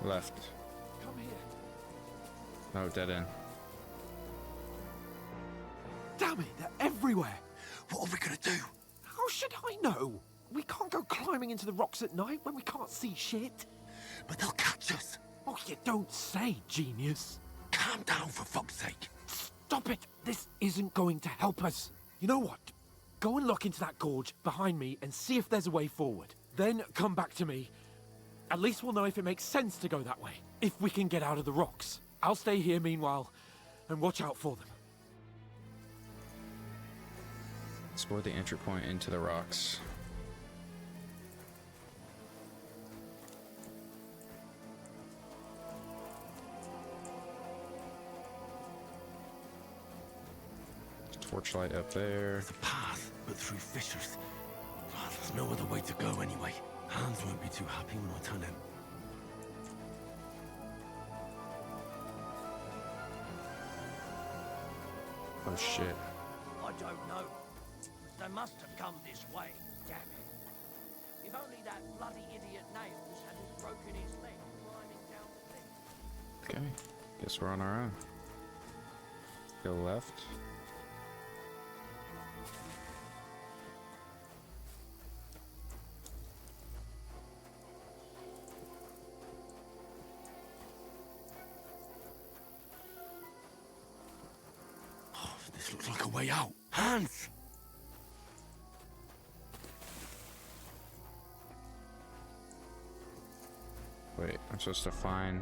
Left.
Come here.
No, dead end.
Damn it, they're everywhere.
What are we gonna do?
How should I know? We can't go climbing into the rocks at night when we can't see shit.
But they'll catch us.
Oh, you don't say, genius.
Calm down, for fuck's sake.
Stop it. This isn't going to help us. You know what? Go and look into that gorge behind me and see if there's a way forward. Then come back to me. At least we'll know if it makes sense to go that way. If we can get out of the rocks. I'll stay here meanwhile and watch out for them.
Explore the entry point into the rocks. Torchlight up there.
There's a path, but through fissures. Oh, there's no other way to go anyway. Hans won't be too happy when I tell him.
Oh shit.
I don't know. They must have come this way. Damn it. If only that bloody idiot Nails hadn't broken his leg climbing down the thing.
Okay. Guess we're on our own. Go left.
This looks like a way out. Hans!
Wait, I'm supposed to find...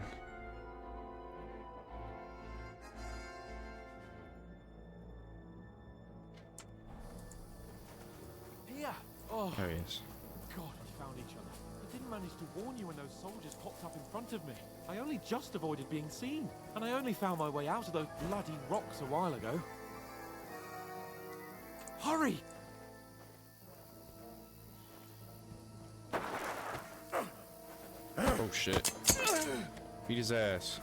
Here. Oh,
There he is.
God, we found each other. I didn't manage to warn you when those soldiers popped up in front of me. I only just avoided being seen. And I only found my way out of those bloody rocks a while ago. Hurry!
Oh shit. Beat his ass.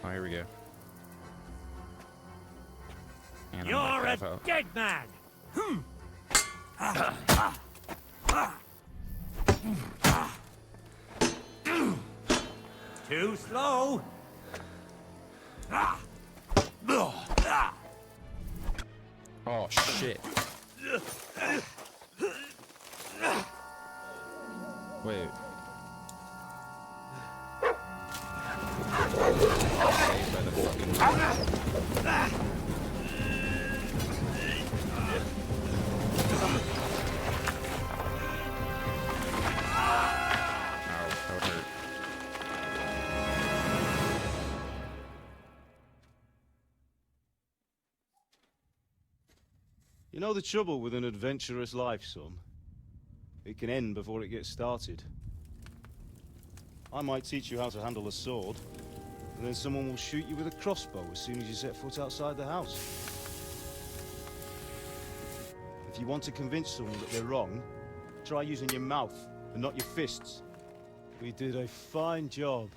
Oh, here we go. And I might
You're
have
a
help.
dead man. Too slow.
Oh shit. Wait. Saved by the fucking... Ow, that would hurt.
You know the trouble with an adventurous life, son? It can end before it gets started. I might teach you how to handle a sword, and then someone will shoot you with a crossbow as soon as you set foot outside the house. If you want to convince someone that they're wrong, try using your mouth and not your fists. We did a fine job.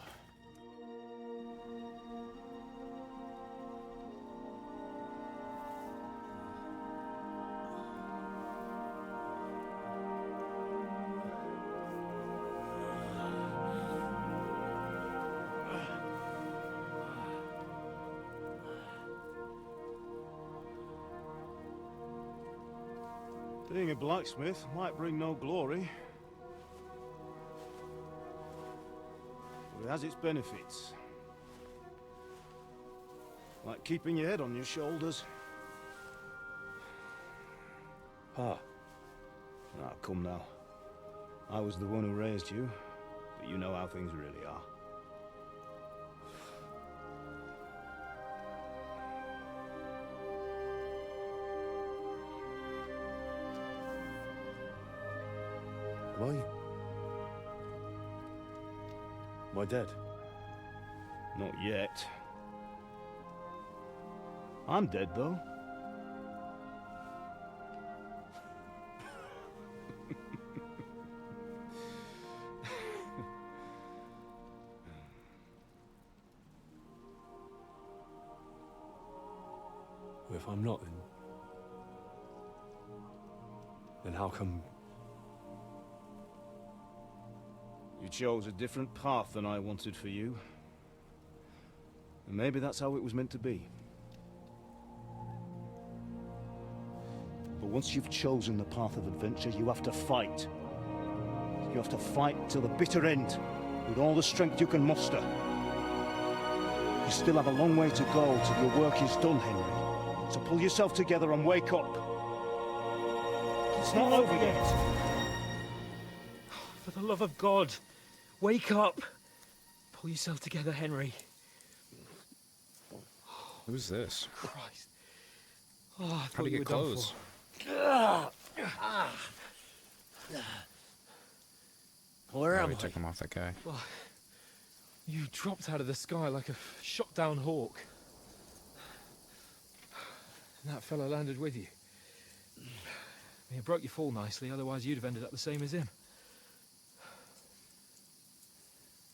Being a blacksmith might bring no glory, but it has its benefits. Like keeping your head on your shoulders. Ah. Ah, come now. I was the one who raised you, but you know how things really are. Am I dead? Not yet. I'm dead, though.
Well, if I'm not, then how come...
You chose a different path than I wanted for you. And maybe that's how it was meant to be. But once you've chosen the path of adventure, you have to fight. You have to fight till the bitter end, with all the strength you can muster. You still have a long way to go till your work is done, Henry. So pull yourself together and wake up. It's not over yet.
For the love of God, wake up. Pull yourself together, Henry.
Who's this?
Christ. Oh, I
How'd
thought
he
you
get
were done
clothes?
Where
Oh,
am
he
I?
took him off that guy.
Well, you dropped out of the sky like a shot-down hawk. And that fella landed with you. He broke your fall nicely, otherwise you'd have ended up the same as him.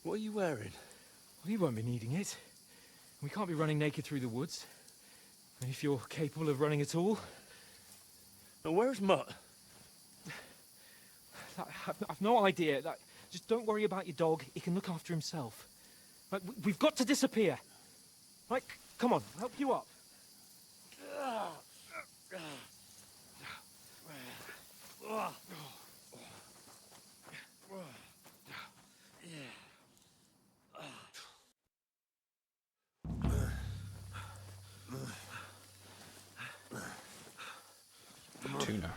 What are you wearing?
Well, you won't be needing it. We can't be running naked through the woods. And if you're capable of running at all...
And where's Mutt?
I've no idea. Just don't worry about your dog. He can look after himself. Right, we've got to disappear. Right, come on, I'll help you up.
Tuna.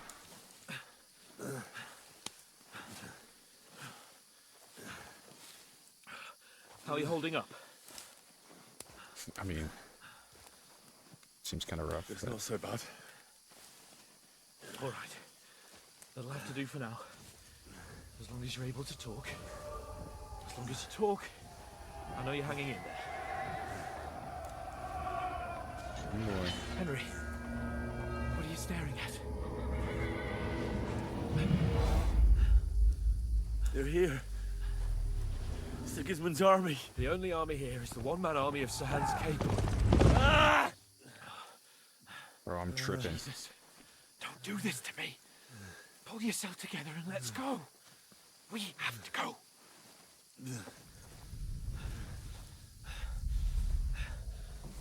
How are you holding up?
I mean, seems kind of rough.
It's not so bad.
All right. That'll have to do for now. As long as you're able to talk. As long as you talk, I know you're hanging in there.
Boy.
Henry, what are you staring at?
They're here. Sigismund's army.
The only army here is the one-man army of Sahan's Cape.
Bro, I'm tripping.
Jesus, don't do this to me. Pull yourself together and let's go. We have to go.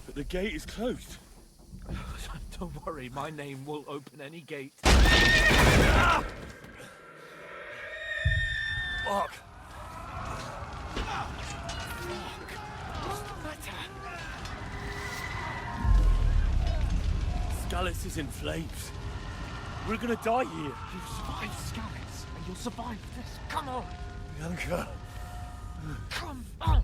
But the gate is closed.
Don't worry, my name will open any gate.
Fuck!
What's the matter?
Skalitz is in flames. We're gonna die here.
You've survived Skalitz, and you'll survive this. Come on!
Bianca.
Come on!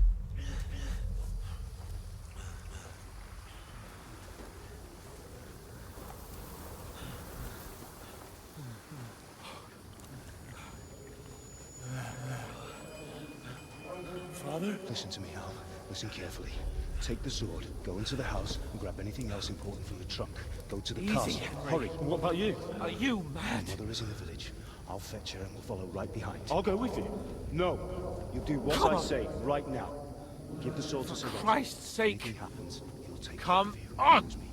Father?
Listen to me, Al. Listen carefully. Take the sword, go into the house, and grab anything else important from the trunk. Go to the
Easy,
castle.
Henry.
Hurry.
What about you?
Are you mad?
My mother is in the village. I'll fetch her and we'll follow right behind.
I'll go with you.
No. You do what
Come
I
on.
say right now. Give the sword to Sir Roger.
Christ's sake.
Anything happens, he'll take
Come
care of you.
on.
Promise me.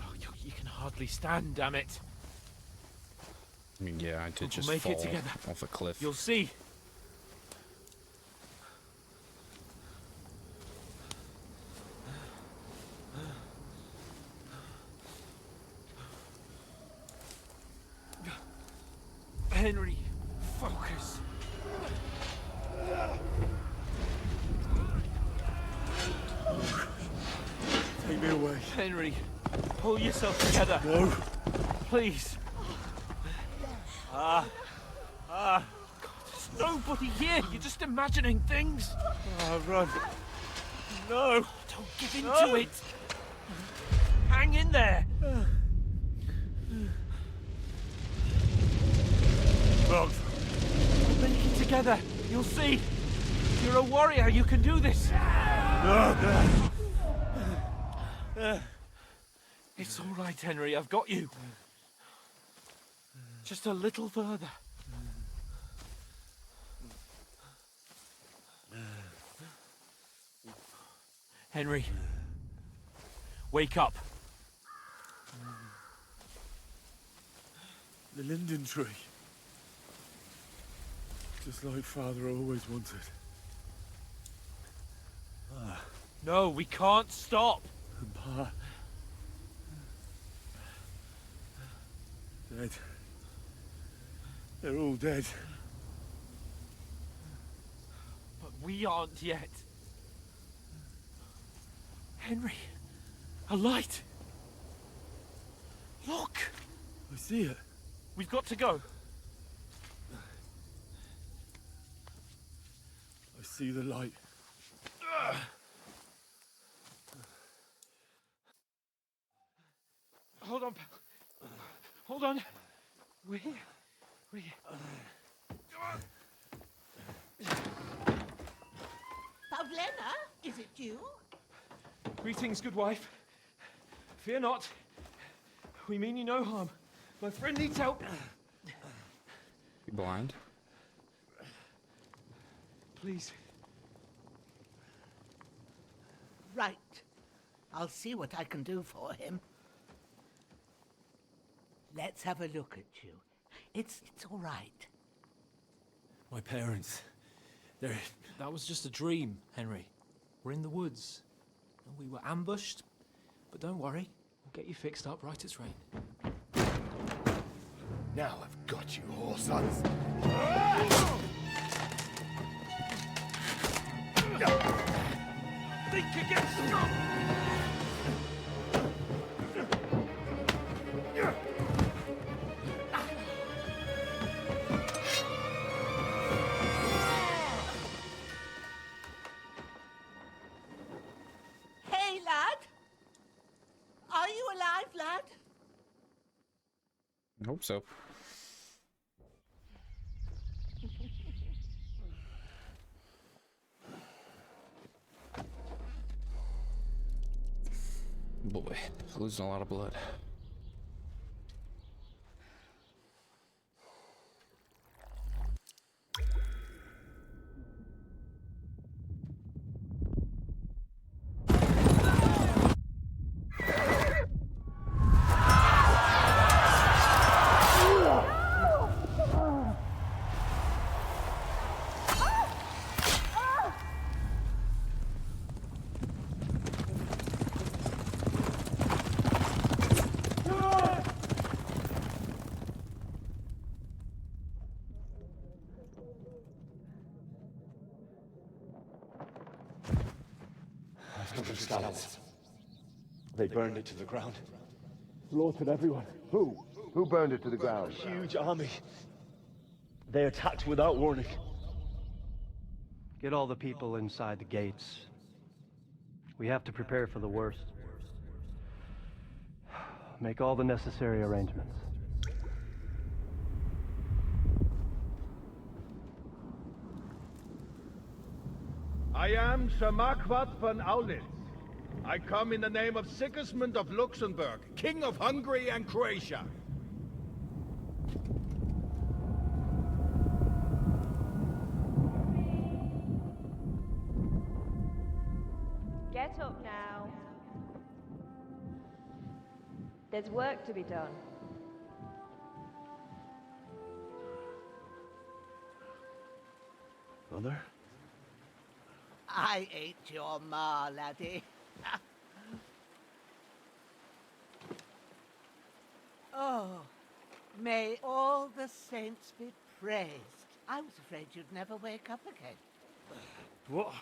Oh, you can hardly stand, damn it.
I mean, yeah, I did
We'll
just
make
fall
it together.
off a cliff.
You'll see. Henry, focus.
Take me away.
Henry, pull yourself together.
No.
Please. God, there's nobody here. You're just imagining things.
Run. No.
Don't give in to it. Hang in there.
Run.
We'll make it together. You'll see. You're a warrior. You can do this.
No.
It's all right, Henry. I've got you. Just a little further. Henry, wake up.
The linden tree. Just like Father always wanted.
No, we can't stop.
And Pa. Dead. They're all dead.
But we aren't yet. Henry, a light. Look.
I see it.
We've got to go.
I see the light.
Hold on, pal. Hold on. We're here. We're here.
Pavlena, is it you?
Greetings, good wife. Fear not. We mean you no harm. My friend needs help.
You blind?
Please.
Right. I'll see what I can do for him. Let's have a look at you. It's all right.
My parents, they're...
That was just a dream, Henry. We're in the woods. And we were ambushed. But don't worry, we'll get you fixed up right as rain.
Now I've got you, whore sons.
Think again, stop!
Hey, lad. Are you alive, lad?
I hope so. Boy, losing a lot of blood.
They burned it to the ground.
Slaughtered everyone.
Who? Who burned it to the ground?
Huge army. They attacked without warning.
Get all the people inside the gates. We have to prepare for the worst. Make all the necessary arrangements.
I am Sir Marquardt von Aulitz. I come in the name of Sigismund of Luxembourg, King of Hungary and Croatia.
Get up now. There's work to be done.
Mother?
I ain't your ma, laddie. Oh, may all the saints be praised. I was afraid you'd never wake up again.
What?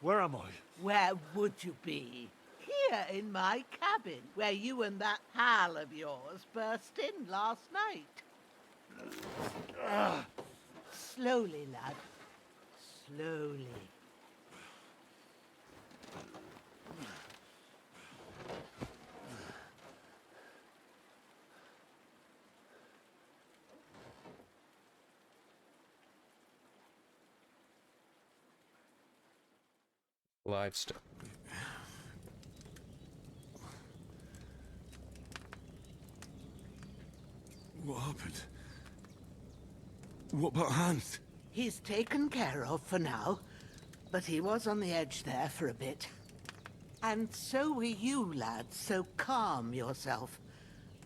Where am I?
Where would you be? Here in my cabin, where you and that pal of yours burst in last night. Slowly, lad. Slowly.
Live stuff.
What happened? What about Hans?
He's taken care of for now, but he was on the edge there for a bit. And so were you, lad, so calm yourself.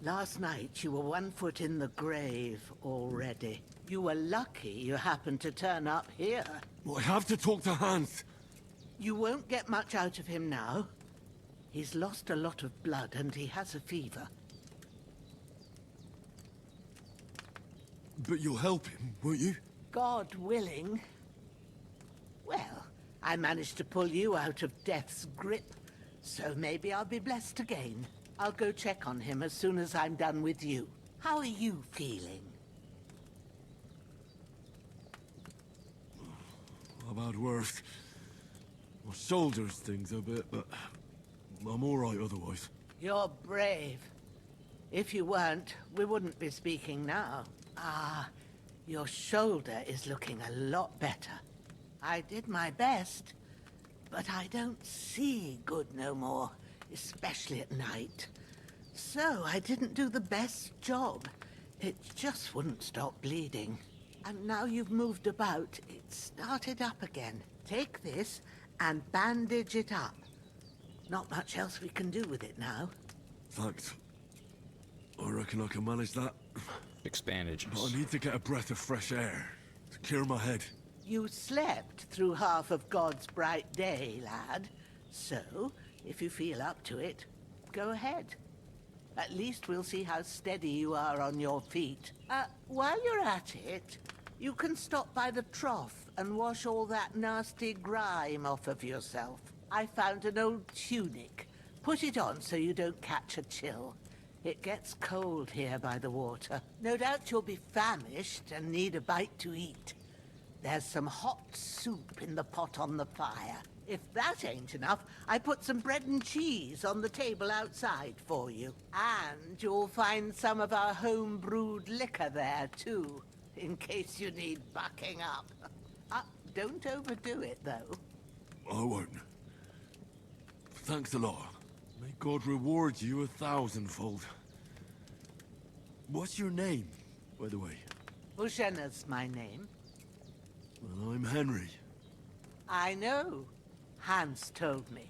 Last night you were 1 foot in the grave already. You were lucky you happened to turn up here.
Well, I have to talk to Hans.
You won't get much out of him now. He's lost a lot of blood and he has a fever.
But you'll help him, won't you?
God willing. Well, I managed to pull you out of death's grip, so maybe I'll be blessed again. I'll go check on him as soon as I'm done with you. How are you feeling?
I've had worse. My shoulders stings a bit, but I'm all right otherwise.
You're brave. If you weren't, we wouldn't be speaking now. Ah, your shoulder is looking a lot better. I did my best, but I don't see good no more, especially at night. So I didn't do the best job. It just wouldn't stop bleeding. And now you've moved about, it started up again. Take this and bandage it up. Not much else we can do with it now.
Thanks. I reckon I can manage that.
Bandages.
But I need to get a breath of fresh air to clear my head.
You slept through half of God's bright day, lad. So, if you feel up to it, go ahead. At least we'll see how steady you are on your feet. While you're at it, you can stop by the trough and wash all that nasty grime off of yourself. I found an old tunic. Put it on so you don't catch a chill. It gets cold here by the water. No doubt you'll be famished and need a bite to eat. There's some hot soup in the pot on the fire. If that ain't enough, I put some bread and cheese on the table outside for you. And you'll find some of our home-brewed liquor there, too, in case you need bucking up. Don't overdo it, though.
I won't. Thanks a lot. May God reward you 1,000-fold. What's your name, by the way?
Ushena's my name.
Well, I'm Henry.
I know. Hans told me.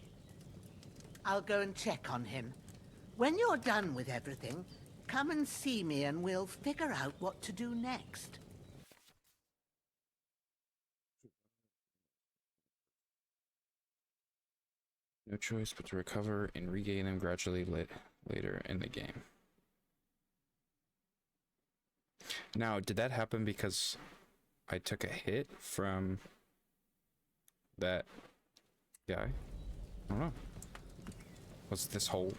I'll go and check on him. When you're done with everything, come and see me and we'll figure out what to do next.
No choice but to recover and regain them gradually later in the game. Now, did that happen because I took a hit from that guy? I don't know. Was this whole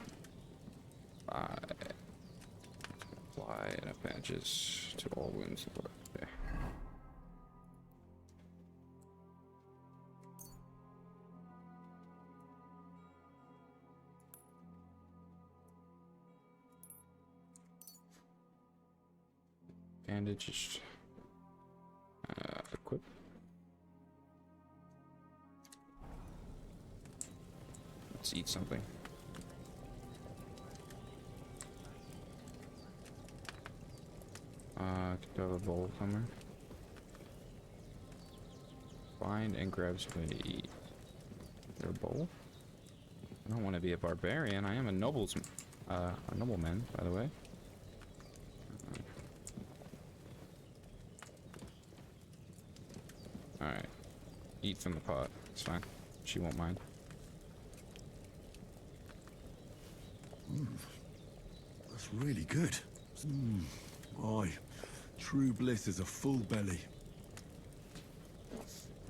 apply enough bandages to all wounds? Okay. Bandages. Equip. Let's eat something. Could have a bowl somewhere. Find and grab something to eat. Is there a bowl? I don't want to be a barbarian. I am a nobleman, by the way. Alright. Eat from the pot. It's fine. She won't mind.
That's really good. Aye. True bliss is a full belly.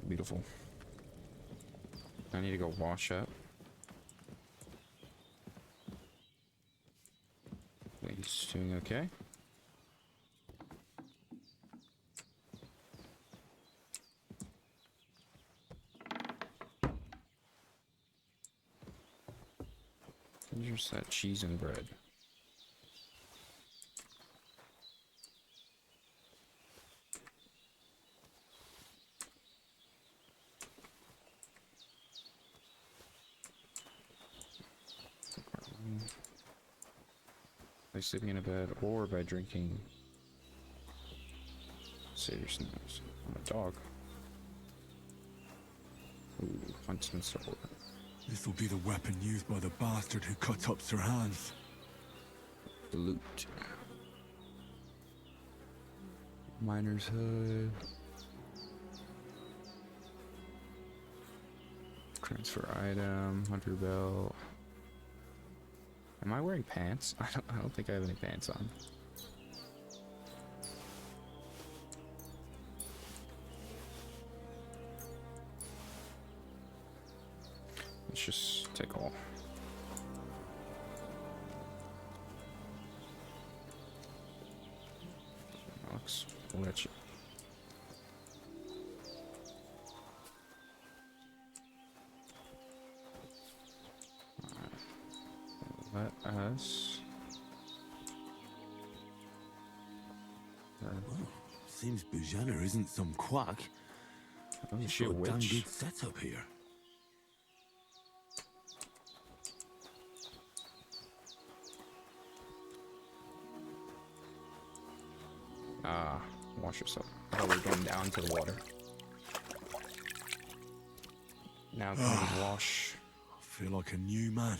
Beautiful. I need to go wash up. He's doing okay. Here's that cheese and bread. By sleeping in a bed or by drinking cider snaps. I'm a dog. Ooh, huntsman sword.
This will be the weapon used by the bastard who cuts up Sir Hans.
The loot. Miner's hood. Transfer item. Hunter belt. Am I wearing pants? I don't think I have any pants on. Let's just take all. Looks wretched. Let us.
Seems Bujana isn't some quack.
Oh,
She's
she a
got a damn
witch?
good setup here.
Ah, wash yourself. I thought we were going down to the water. Now can we wash?
I feel like a new man.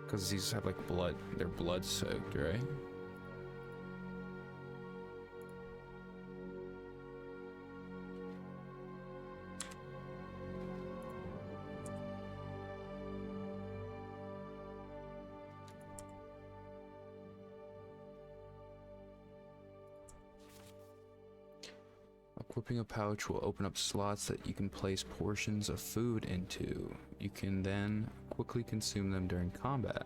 Because these have like blood. They're blood soaked, right? Equipping a pouch will open up slots that you can place portions of food into. You can then quickly consume them during combat.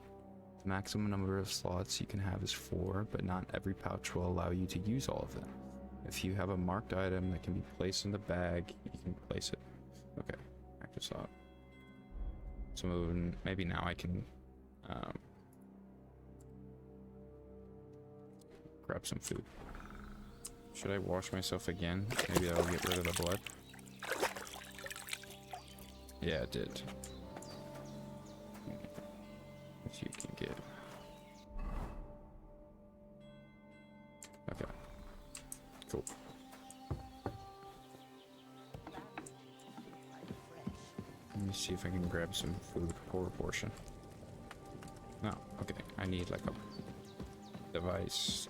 The maximum number of slots you can have is 4, but not every pouch will allow you to use all of them. If you have a marked item that can be placed in the bag, you can place it. Okay, active slot. So maybe now I can grab some food. Should I wash myself again? Maybe that'll get rid of the blood. Yeah, it did. If you can get. Okay. Cool. Let me see if I can grab some food for a portion. No, okay. I need like a device.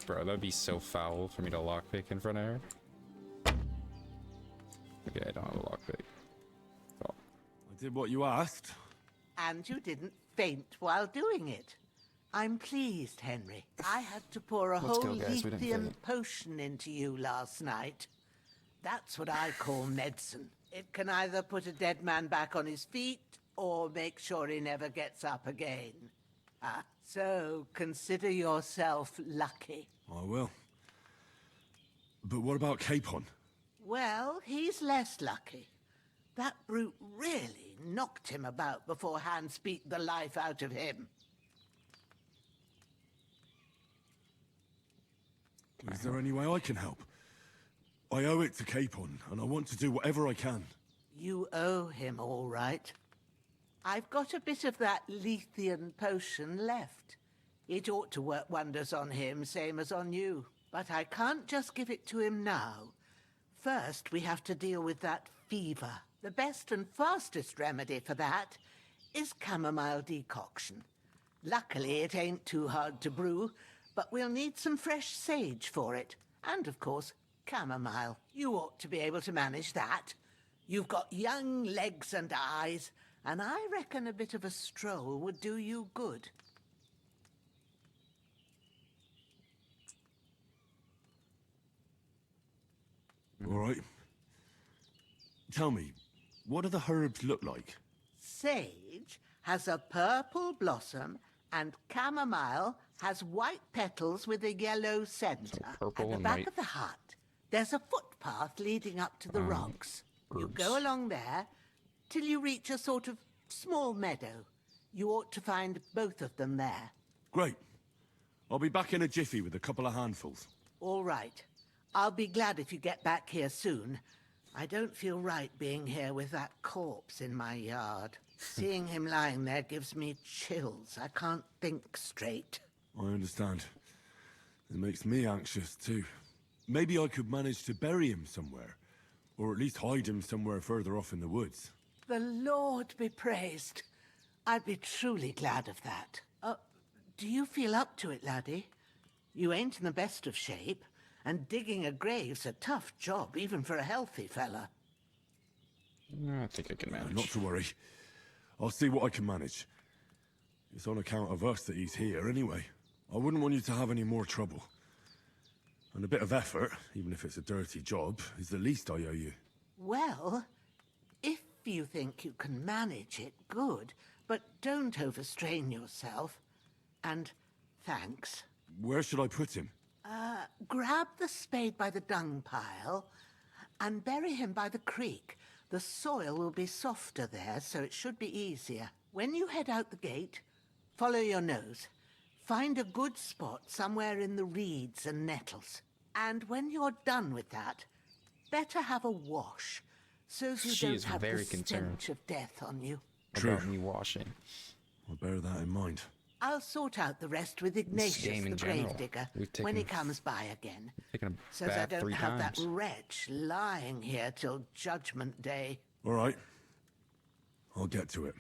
Bro, that'd be so foul for me to lockpick in front of her. Okay, I don't have a lockpick. Oh.
I did what you asked.
And you didn't faint while doing it. I'm pleased, Henry. I had to pour a
Let's
whole
go, guys. We didn't
lithium
faint.
potion into you last night. That's what I call medicine. It can either put a dead man back on his feet or make sure he never gets up again. So consider yourself lucky.
I will. But what about Capon?
Well, he's less lucky. That brute really knocked him about before Hans beat the life out of him.
Is there any way I can help? I owe it to Capon, and I want to do whatever I can.
You owe him all right. I've got a bit of that Lethean potion left. It ought to work wonders on him, same as on you. But I can't just give it to him now. First, we have to deal with that fever. The best and fastest remedy for that is chamomile decoction. Luckily, it ain't too hard to brew, but we'll need some fresh sage for it. And, of course, chamomile. You ought to be able to manage that. You've got young legs and eyes, and I reckon a bit of a stroll would do you good.
All right. Tell me, what do the herbs look like?
Sage has a purple blossom, and chamomile has white petals with a yellow centre.
purple
At the
and
back
white.
of the hut, there's a footpath leading up to the rocks. You
herbs.
go along there till you reach a sort of small meadow. You ought to find both of them there.
Great. I'll be back in a jiffy with a couple of handfuls.
All right. I'll be glad if you get back here soon. I don't feel right being here with that corpse in my yard. Seeing him lying there gives me chills. I can't think straight.
I understand. It makes me anxious, too. Maybe I could manage to bury him somewhere. Or at least hide him somewhere further off in the woods.
The Lord be praised. I'd be truly glad of that. Do you feel up to it, laddie? You ain't in the best of shape, and digging a grave's a tough job, even for a healthy fella.
I think I can manage.
Not to worry. I'll see what I can manage. It's on account of us that he's here, anyway. I wouldn't want you to have any more trouble. And a bit of effort, even if it's a dirty job, is the least I owe you.
Well, if you think you can manage it, good. But don't overstrain yourself. And thanks.
Where should I put him?
Grab the spade by the dung pile and bury him by the creek. The soil will be softer there, so it should be easier. When you head out the gate, follow your nose. Find a good spot somewhere in the reeds and nettles. And when you're done with that, better have a wash, so you
She
don't
is
have
very
the
concerned.
stench of death on you.
About me washing.
I'll bear that in mind.
I'll sort out the rest with
This
Ignatius,
game in
the
general.
gravedigger,
We've
when he
taken-
comes by again.
Taking a
Says I
bath
don't
3
have
times.
that wretch lying here till Judgment Day.
All right. I'll get to it.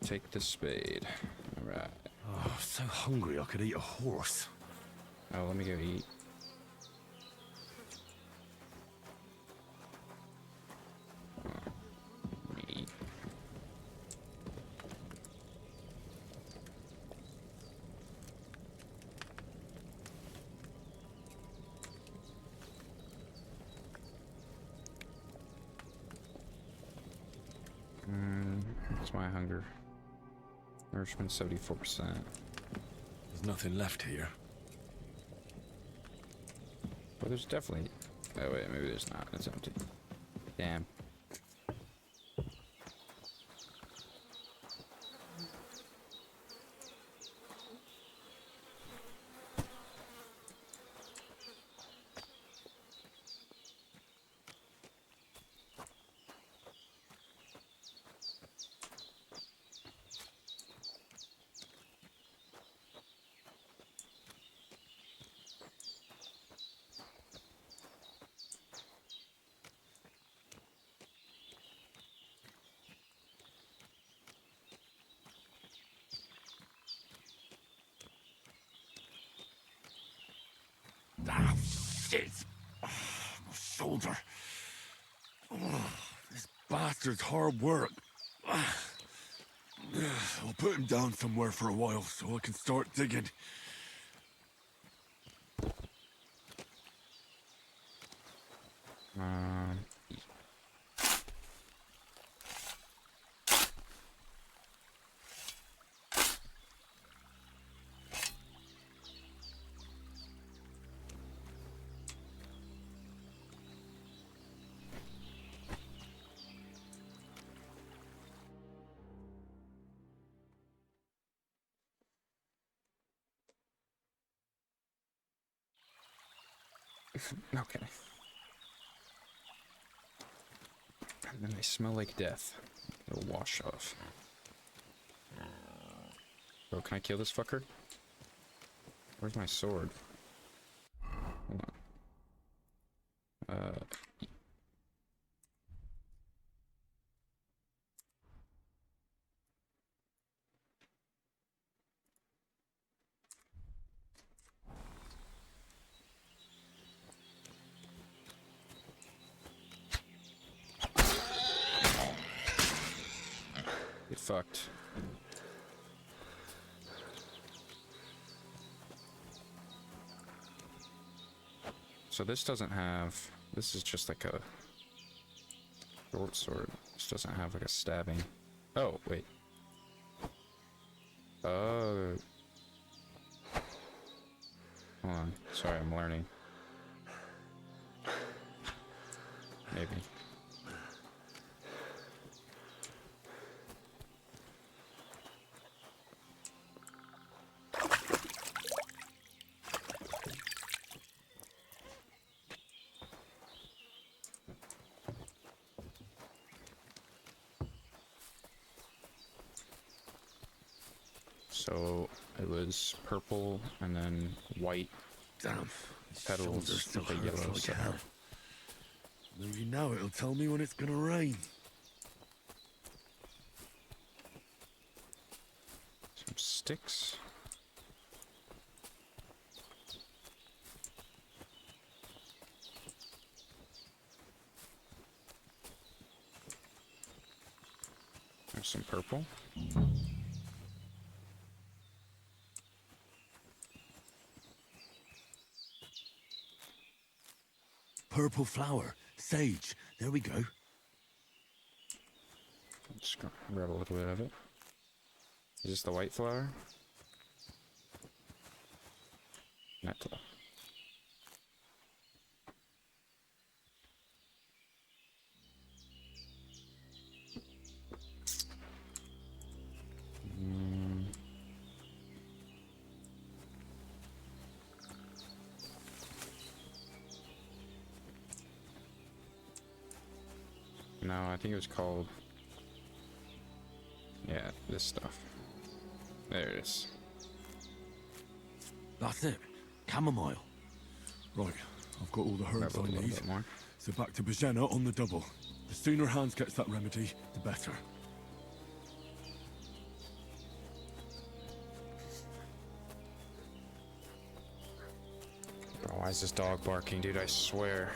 Take the spade. All right.
Oh, I'm so hungry I could eat a horse.
Oh, let me go eat. Eat. What's my hunger? Nourishment 74%.
There's nothing left here.
Well, there's definitely. Oh wait, maybe there's not. It's empty. Damn.
Ah, shit! My shoulder. This bastard's hard work. I'll put him down somewhere for a while so I can start digging.
Okay. And then they smell like death. They'll wash off. Oh, can I kill this fucker? Where's my sword? Hold on. Get fucked. So this doesn't have... This is just like a short sword. This doesn't have like a stabbing. Oh, wait. Hold on. Sorry, I'm learning. Maybe. So it was purple and then white.
Damn.
Petals with a yellow center.
Maybe now it'll tell me when it's gonna rain.
Some sticks. There's some purple.
Purple flower. Sage. There we go.
Just grab a little bit of it. Is this the white flower? Nettle. No, I think it was called... Yeah, this stuff. There it is.
That's it. Chamomile. Right, I've got all the herbs I need. So back to Bajena on the double. The sooner Hans gets that remedy, the better.
Bro, why is this dog barking, dude? I swear.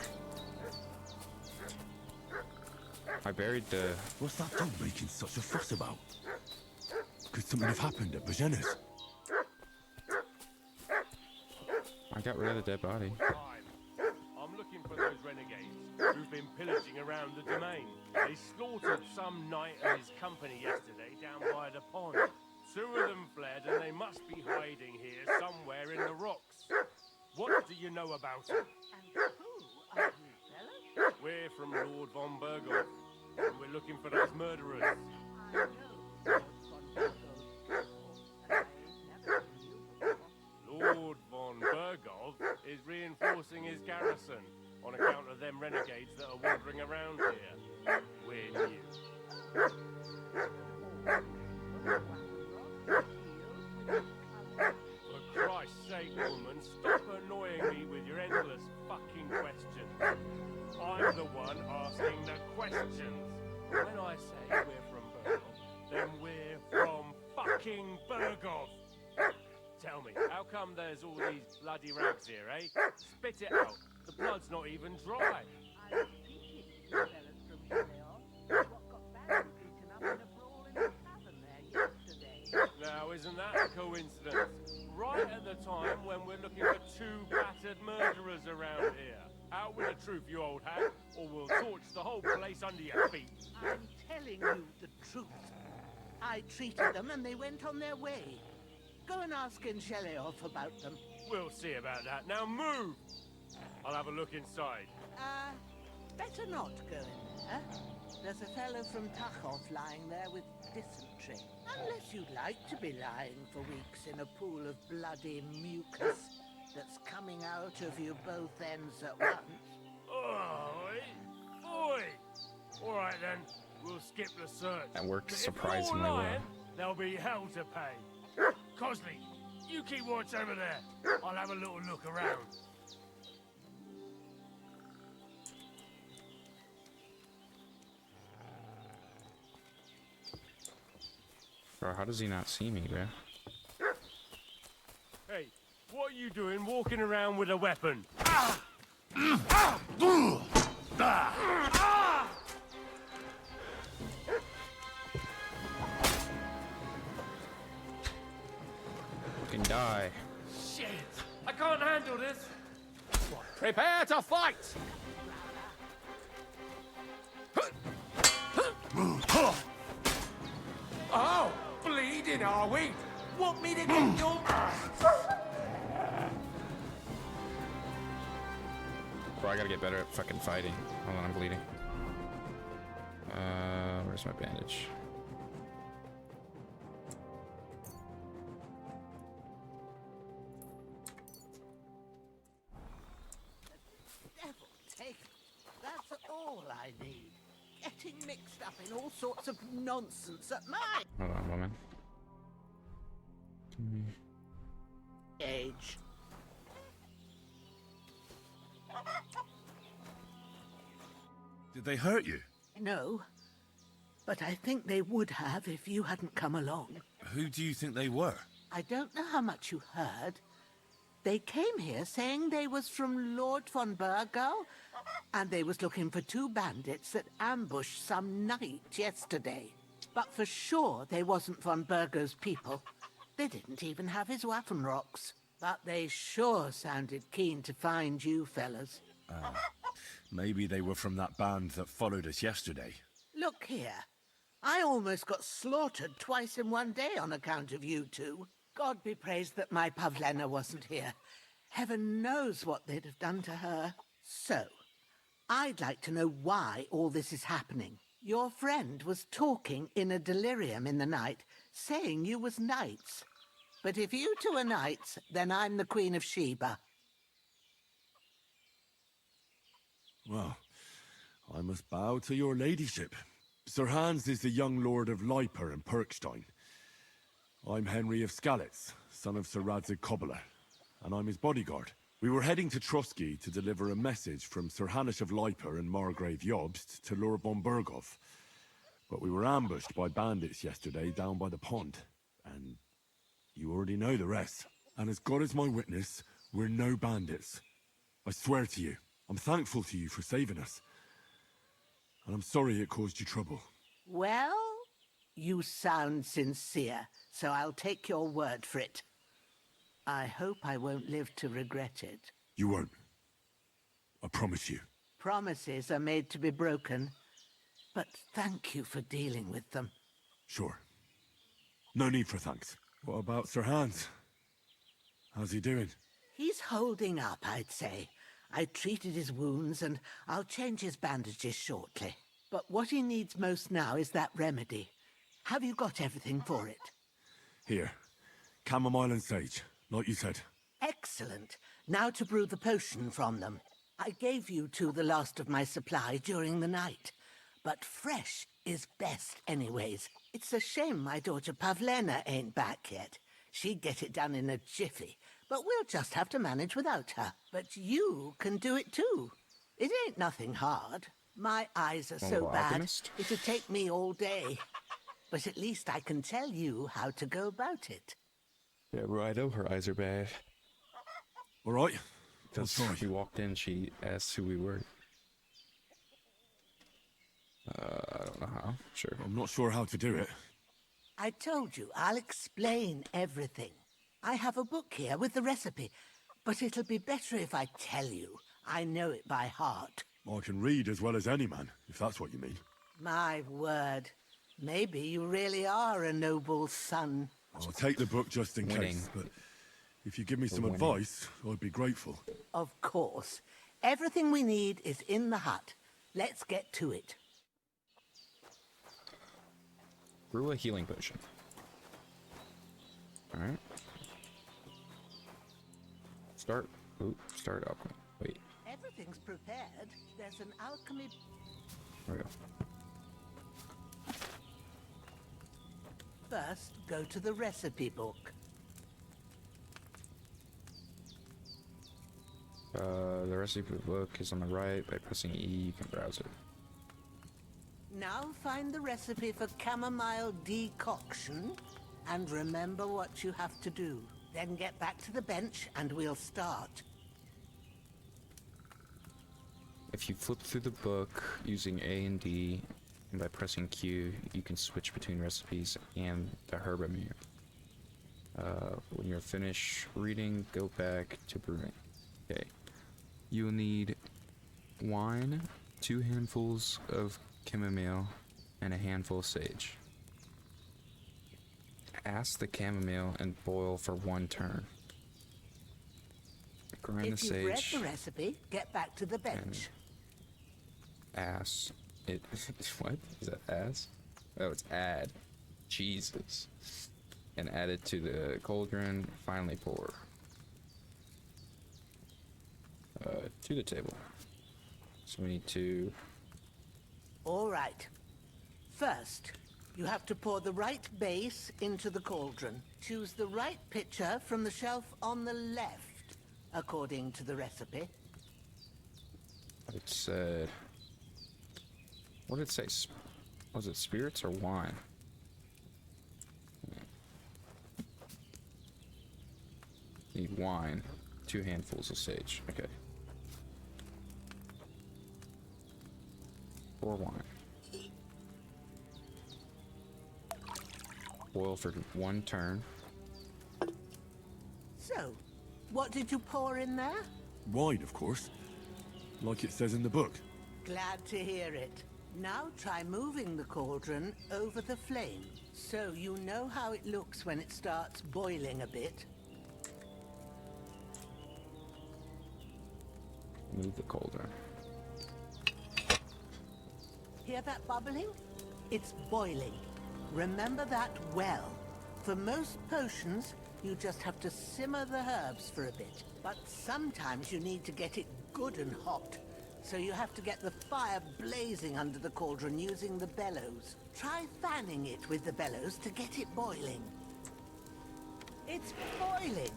I buried the...
What's that dog making such a fuss about? Could something have happened at Bajena's?
I got rid of the dead body.
I'm looking for those renegades who've been pillaging around the domain. They slaughtered some knight and his company yesterday down by the pond. 2 of them fled and they must be hiding here somewhere in the rocks. What do you know about them?
And who are you, fellas?
We're from Lord von Berghoff, and we're looking for those murderers.
I know Lord von Berghoff, and I've never seen you before.
Lord von Berghoff is reinforcing his garrison on account of them renegades that are wandering around here. We're new. For Christ's sake, woman, stop annoying me with your endless fucking questions. I'm the one asking the questions. When I say we're from Berghoff, then we're from fucking Berghoff. Tell me, how come there's all these bloody rags here, eh? Spit it out. The blood's not even dry.
I repeated you fellas from Chaleon. What got badly beaten up in a brawl in the tavern there yesterday.
Now, isn't that a coincidence? Right at the time when we're looking for 2 battered murderers around here. Out with the truth, you old hag, or we'll torch the whole place under your feet.
I'm telling you the truth. I treated them and they went on their way. Go and ask in Sheleoff about them.
We'll see about that. Now move! I'll have a look inside.
Better not go in there. There's a fellow from Tachov lying there with dysentery. Unless you'd like to be lying for weeks in a pool of bloody mucus that's coming out of you both ends at once.
Oi! All right then, we'll skip the search.
That worked
But
surprisingly
if you're
well.
lying, there'll be hell to pay. Cosley, you keep watch over there. I'll have a little look around.
Bro, how does he not see me, bro?
Hey, what are you doing walking around with a weapon?
Fucking die.
Shit! I can't handle this! Prepare to fight! Oh! Bleeding, are we? Want me to get your...
Bro, I gotta get better at fucking fighting. Hold on, I'm bleeding. Where's my bandage?
Devil take it. That's all I need. Getting mixed up in all sorts of nonsense at my
Hold on, woman.
age.
Did they hurt you?
No, but I think they would have if you hadn't come along.
Who do you think they were?
I don't know how much you heard. They came here saying they was from Lord von Burgo, and they was looking for two bandits that ambushed some knight yesterday. But for sure they wasn't von Burgo's people. They didn't even have his Waffenrocks. But they sure sounded keen to find you fellas.
Maybe they were from that band that followed us yesterday.
Look here. I almost got slaughtered twice in one day on account of you two. God be praised that my Pavlena wasn't here. Heaven knows what they'd have done to her. So, I'd like to know why all this is happening. Your friend was talking in a delirium in the night, saying you was knights. But if you two are knights, then I'm the Queen of Sheba.
Well, I must bow to your ladyship. Sir Hans is the young lord of Leiper and Perkstein. I'm Henry of Skalitz, son of Sir Radzig Kobyla, and I'm his bodyguard. We were heading to Trusky to deliver a message from Sir Hanish of Leiper and Margrave Jobst to Lord von Burgov. But we were ambushed by bandits yesterday down by the pond, and you already know the rest. And as God is my witness, we're no bandits. I swear to you, I'm thankful to you for saving us. And I'm sorry it caused you trouble.
Well, you sound sincere, so I'll take your word for it. I hope I won't live to regret it.
You won't. I promise you.
Promises are made to be broken, but thank you for dealing with them.
Sure. No need for thanks. What about Sir Hans? How's he doing?
He's holding up, I'd say. I treated his wounds, and I'll change his bandages shortly. But what he needs most now is that remedy. Have you got everything for it?
Here. Chamomile and sage, like you said.
Excellent. Now to brew the potion from them. I gave you two the last of my supply during the night. But fresh is best anyways. It's a shame my daughter Pavlena ain't back yet. She'd get it done in a jiffy. But we'll just have to manage without her. But you can do it too. It ain't nothing hard. My eyes are so bad, it'd take me all day. But at least I can tell you how to go about it.
Yeah, righto, her eyes are bad.
All right.
Because she walked in, she asked who we were. I don't know how. Sure.
I'm not sure how to do it.
I told you, I'll explain everything. I have a book here with the recipe, but it'll be better if I tell you. I know it by heart.
I can read as well as any man, if that's what you mean.
My word. Maybe you really are a noble son.
I'll take the book just in case, but if you give me some advice, I'd be grateful.
Of course. Everything we need is in the hut. Let's get to it.
Brew a healing potion. Alright. Start Oop, start alchemy. Wait,
Everything's prepared. There's an alchemy.
there we go.
First, go to the recipe book.
The recipe book is on the right. By pressing E, you can browse it.
Now find the recipe for chamomile decoction and remember what you have to do. Then get back to the bench and we'll start.
If you flip through the book using A and D, and by pressing Q, you can switch between recipes and the herbamere. When you're finished reading, go back to brewing. Okay. You will need wine, 2 handfuls of chamomile, and a handful of sage. Ask the chamomile and boil for 1 turn. Grind
If
the
you've read
sage.
the recipe, get back to the bench.
Ass. It. What? Is that ass? Oh, it's add. Jesus. And add it to the cauldron. Finally pour. To the table. So we need to.
All right. First, you have to pour the right base into the cauldron. Choose the right pitcher from the shelf on the left, according to the recipe.
It said. What did it say? Was it spirits or wine? Need wine. 2 handfuls of sage. Okay. Or wine. Boil for 1 turn.
So, what did you pour in there?
Wine, of course. Like it says in the book.
Glad to hear it. Now try moving the cauldron over the flame, so you know how it looks when it starts boiling a bit.
Move the cauldron.
Hear that bubbling? It's boiling. Remember that well. For most potions, you just have to simmer the herbs for a bit. But sometimes you need to get it good and hot. So you have to get the fire blazing under the cauldron using the bellows. Try fanning it with the bellows to get it boiling. It's boiling!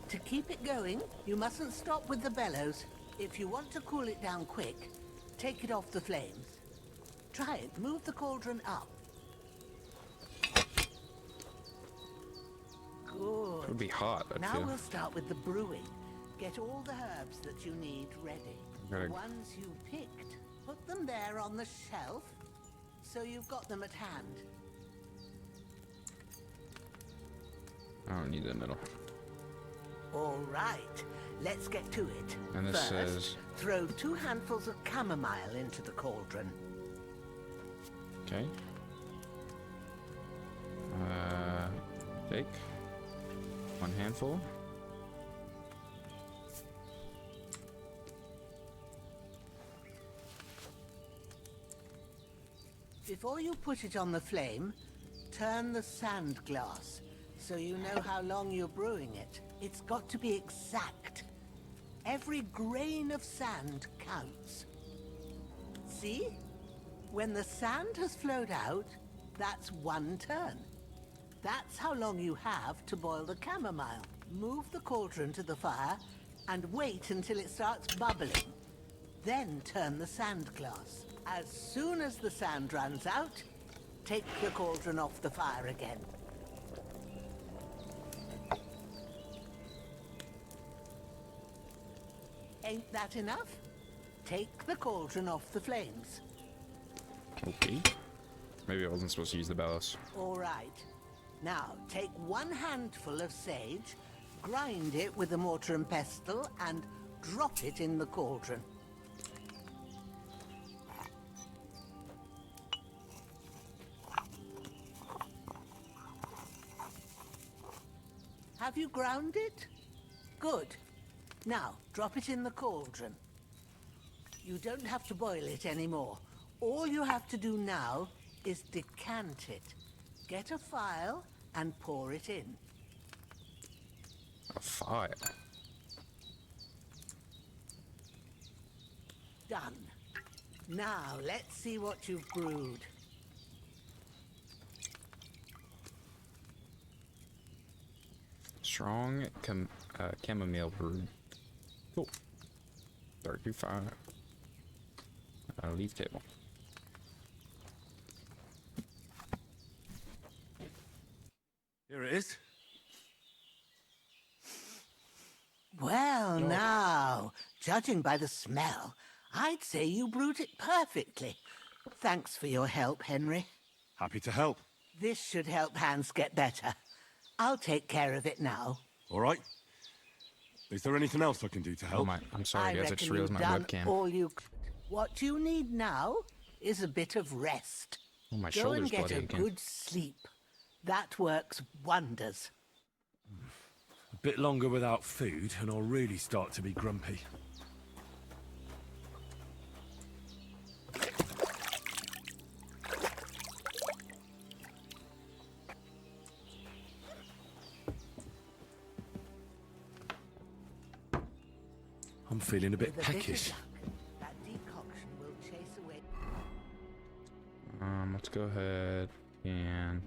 To keep it going, you mustn't stop with the bellows. If you want to cool it down quick, take it off the flames. Try it. Move the cauldron up. Good.
It would be hot, I
Now
feel.
we'll start with the brewing. Get all the herbs that you need ready.
Gotta-
The ones you picked, put them there on the shelf, so you've got them at hand.
I don't need the middle.
All right, let's get to it.
And this
First,
says-
throw 2 handfuls of chamomile into the cauldron.
Okay. Take 1 handful.
Before you put it on the flame, turn the sand glass so you know how long you're brewing it. It's got to be exact. Every grain of sand counts. See? When the sand has flowed out, that's 1 turn. That's how long you have to boil the chamomile. Move the cauldron to the fire and wait until it starts bubbling. Then turn the sand glass. As soon as the sand runs out, take the cauldron off the fire again. Ain't that enough? Take the cauldron off the flames.
Okay. Maybe I wasn't supposed to use the bellows.
All right. Now, take 1 handful of sage, grind it with a mortar and pestle, and drop it in the cauldron. Have you ground it? Good. Now, drop it in the cauldron. You don't have to boil it anymore. All you have to do now is decant it. Get a phial and pour it in.
A fire.
Now, let's see what you've brewed.
Strong chamomile brew. Cool. 35. Leaf table.
Here it is.
Well, now, judging by the smell, I'd say you brewed it perfectly. Thanks for your help, Henry.
Happy to help.
This should help Hans get better. I'll take care of it now.
All right. Is there anything else I can do to help?
I'm sorry, guys. I just realized my webcam.
All you could. What you need now is a bit of rest.
Oh, my
Go
shoulder's
and get
bloody
a
again.
good sleep. That works wonders.
A bit longer without food, and I'll really start to be grumpy. I'm feeling a bit
With a bit of
peckish.
luck, that decoction will chase away.
Let's go ahead and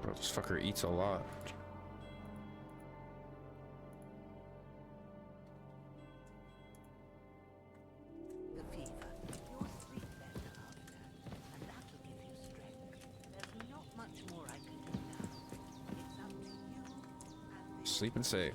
bro, this fucker eats a lot.
The fever. You'll sleep better after, and that'll give you strength. There's not much more I can do now. It's up to you and
Sleep and save.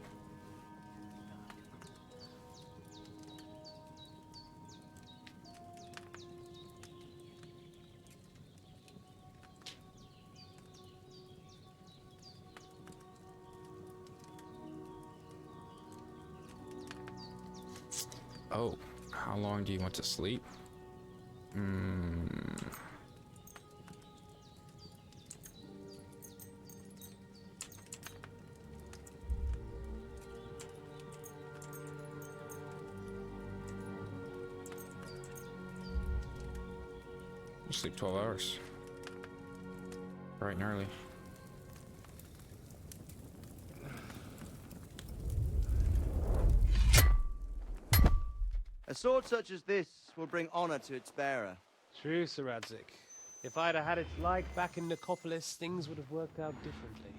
Oh, how long do you want to sleep? Sleep 12 hours. Bright and early.
A sword such as this will bring honor to its bearer.
True, Sir Radzik. If I'd have had its like back in Nicopolis, things would have worked out differently.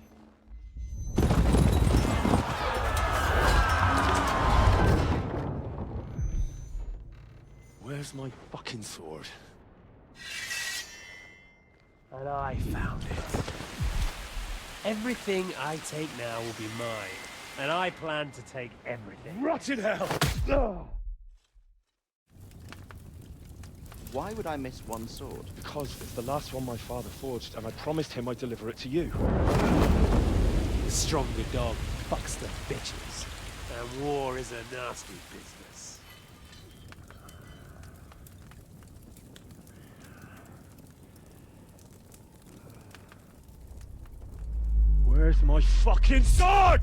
Where's my fucking sword?
And I found it. Everything I take now will be mine, and I plan to take everything.
Rot in hell!
Ugh.
Why would I miss one sword?
Because it's the last one my father forged, and I promised him I'd deliver it to you.
The stronger dog fucks the bitches, and war is a nasty business.
Where's my fucking sword?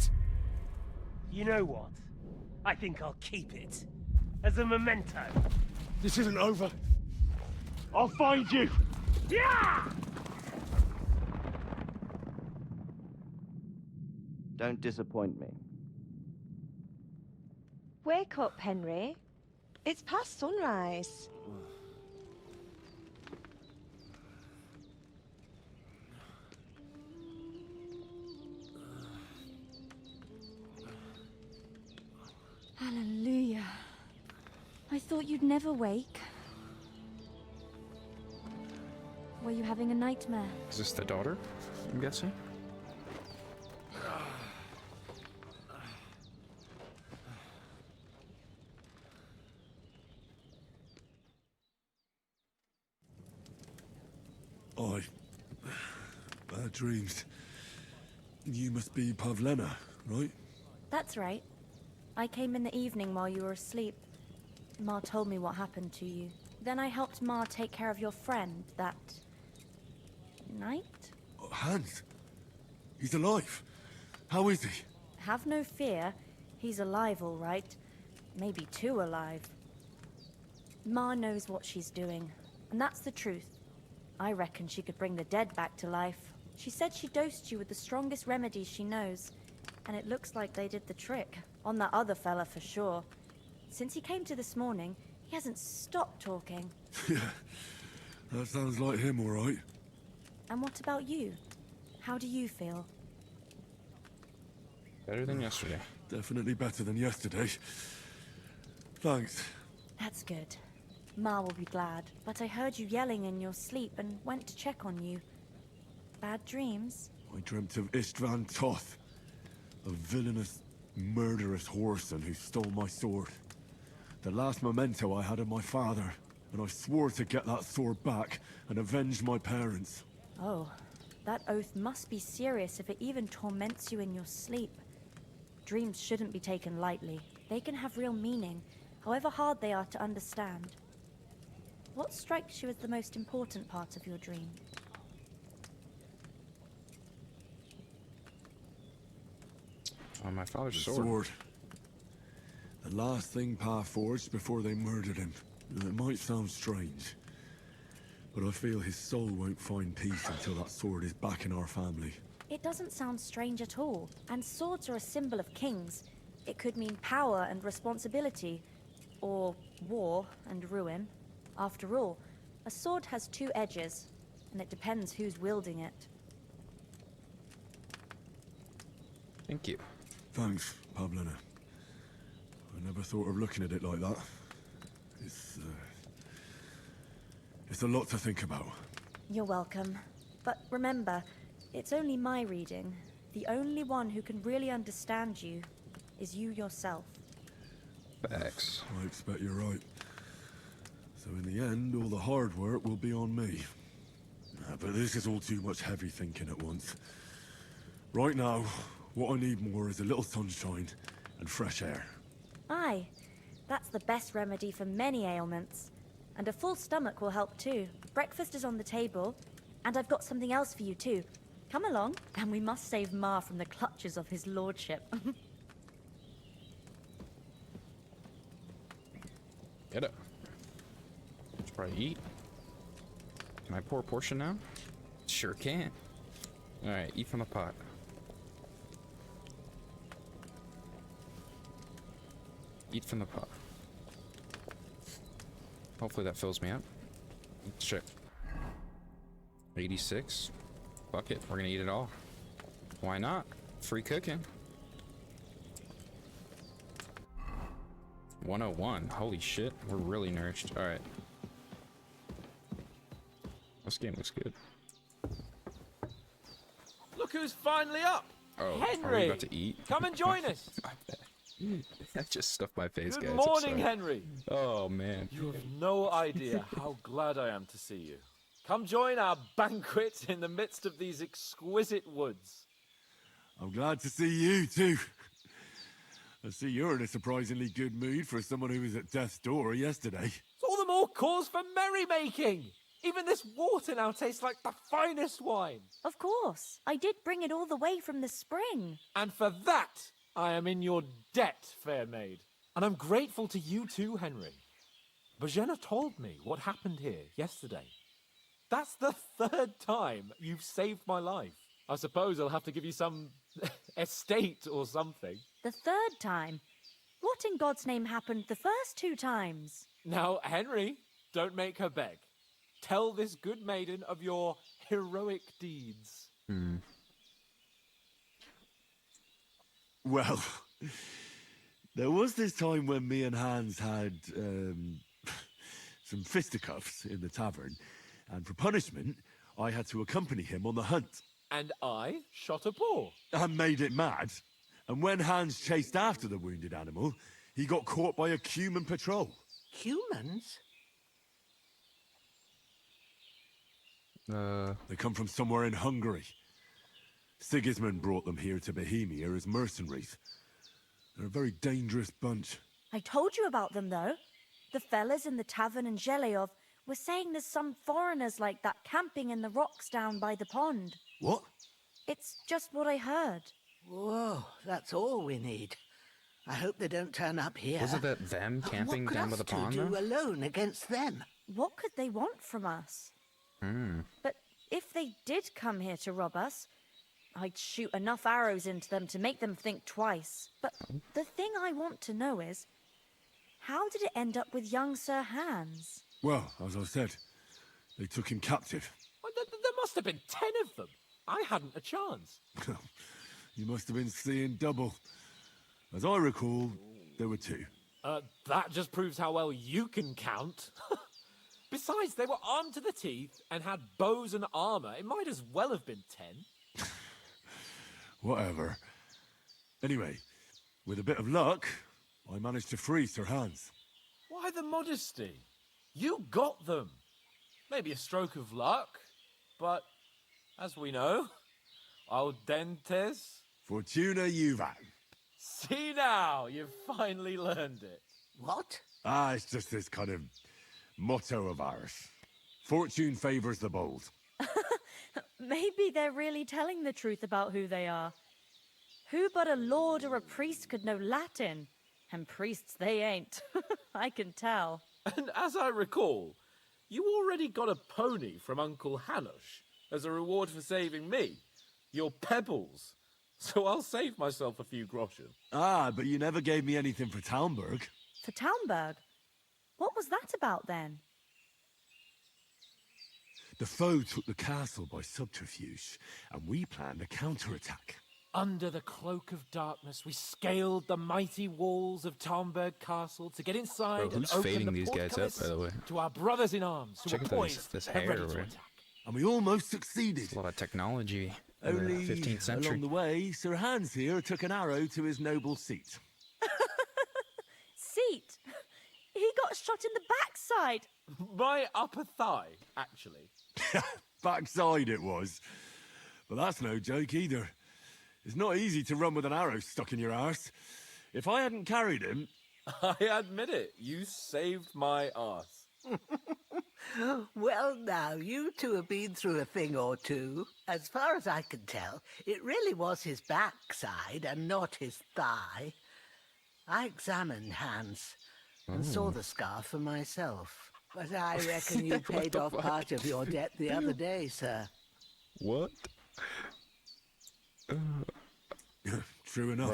You know what? I think I'll keep it. As a memento.
This isn't over. I'll find you!
Yeah!
Don't disappoint me.
Wake up, Henry. It's past sunrise.
Hallelujah. I thought you'd never wake. Were you having a nightmare?
Is this the daughter, I'm guessing?
Bad dreams. You must be Pavlena, right?
That's right. I came in the evening while you were asleep. Ma told me what happened to you. Then I helped Ma take care of your friend that night?
Hans. He's alive. How is he?
Have no fear. He's alive, all right. Maybe too alive. Ma knows what she's doing, and that's the truth. I reckon she could bring the dead back to life. She said she dosed you with the strongest remedies she knows, and it looks like they did the trick. On that other fella for sure. Since he came to this morning, he hasn't stopped talking.
Yeah, that sounds like him, all right.
And what about you? How do you feel?
Better than yesterday.
Definitely better than yesterday. Thanks.
That's good. Ma will be glad, but I heard you yelling in your sleep and went to check on you. Bad dreams?
I dreamt of Istvan Toth, a villainous, murderous whoreson who stole my sword. The last memento I had of my father, and I swore to get that sword back and avenge my parents.
Oh, that oath must be serious if it even torments you in your sleep. Dreams shouldn't be taken lightly. They can have real meaning, however hard they are to understand. What strikes you as the most important part of your dream?
My father's
The sword. The last thing Pa forged before they murdered him. It might sound strange, but I feel his soul won't find peace until that sword is back in our family.
It doesn't sound strange at all, and swords are a symbol of kings. It could mean power and responsibility, or war and ruin. After all, a sword has two edges, and it depends who's wielding it.
Thank you.
Thanks, Pavlina. I never thought of looking at it like that. It's a lot to think about.
You're welcome. But remember, it's only my reading. The only one who can really understand you is you yourself.
Facts.
I expect you're right. So in the end, all the hard work will be on me. But this is all too much heavy thinking at once. Right now, what I need more is a little sunshine and fresh air.
Aye, that's the best remedy for many ailments. And a full stomach will help too. Breakfast is on the table, and I've got something else for you too. Come along, and we must save Ma from the clutches of his lordship.
Get up. Let's probably eat. Can I pour a portion now? Sure can. Alright, eat from the pot. Eat from the pot. Hopefully that fills me up. Let's check. 86. Fuck it, we're gonna eat it all. Why not? Free cooking. 101. Holy shit, we're really nourished. Alright. This game looks good.
Look who's finally up!
Oh,
Henry!
are we about to eat?
Come and join us!
I just stuffed my face,
Good
guys.
morning, Henry!
Oh, man.
You have no idea how glad I am to see you. Come join our banquet in the midst of these exquisite woods.
I'm glad to see you, too. I see you're in a surprisingly good mood for someone who was at death's door yesterday.
It's all the more cause for merrymaking! Even this water now tastes like the finest wine.
Of course. I did bring it all the way from the spring.
And for that, I am in your debt, fair maid. And I'm grateful to you too, Henry. Bojena told me what happened here yesterday. That's the third time you've saved my life. I suppose I'll have to give you some estate or something.
The third time? What in God's name happened the first two times?
Now, Henry, don't make her beg. Tell this good maiden of your heroic deeds.
Well, there was this time when me and Hans had, some fisticuffs in the tavern, and for punishment, I had to accompany him on the hunt.
And I shot a boar.
And made it mad. And when Hans chased after the wounded animal, he got caught by a human patrol.
Humans?
They come from somewhere in Hungary. Sigismund brought them here to Bohemia as mercenaries. They're a very dangerous bunch.
I told you about them, though. The fellas in the tavern in Zheleyov were saying there's some foreigners like that camping in the rocks down by the pond.
What?
It's just what I heard.
Whoa, that's all we need. I hope they don't turn up here.
Wasn't that them camping
what could
down by
us
the
two
pond,
do
though?
alone against them?
What could they want from us? But if they did come here to rob us, I'd shoot enough arrows into them to make them think twice. But the thing I want to know is, how did it end up with young Sir Hans?
Well, as I said, they took him captive.
Well, there must have been 10 of them. I hadn't a chance.
You must have been seeing double. As I recall, there were 2.
That just proves how well you can count. Besides, they were armed to the teeth and had bows and armor. It might as well have been 10.
Whatever. Anyway, with a bit of luck, I managed to free Sir Hans.
Why the modesty? You got them. Maybe a stroke of luck, but as we know, al dentes.
Fortuna juvat.
See now, you've finally learned it.
What?
It's just this kind of motto of ours. Fortune favors the bold.
Maybe they're really telling the truth about who they are. Who but a lord or a priest could know Latin? And priests they ain't. I can tell.
And as I recall, you already got a pony from Uncle Hanush as a reward for saving me. Your pebbles. So I'll save myself a few groschen.
But you never gave me anything for Talmberg.
For Talmberg? What was that about then?
The foe took the castle by subterfuge, and we planned a counterattack.
Under the cloak of darkness, we scaled the mighty walls of Talmberg Castle to get inside
Bro, who's
and open
fading
the
these guys up,
portcullis
by the way?
to our brothers in arms who
Check
were
out
poised
this
and
hair,
ready to
right?
attack.
And we almost succeeded.
A lot of technology in the
Only
15th century.
along the way, Sir Hans here took an arrow to his noble seat.
Seat! He got shot in the backside!
My upper thigh, actually.
Backside it was. But that's no joke either. It's not easy to run with an arrow stuck in your arse. If I hadn't carried him...
I admit it, you saved my arse.
Well, now, you two have been through a thing or two. As far as I can tell, it really was his backside and not his thigh. I examined Hans and saw the scar for myself. But I reckon you
What
paid
the
off
fuck?
part of your debt the other day, sir.
What?
True enough.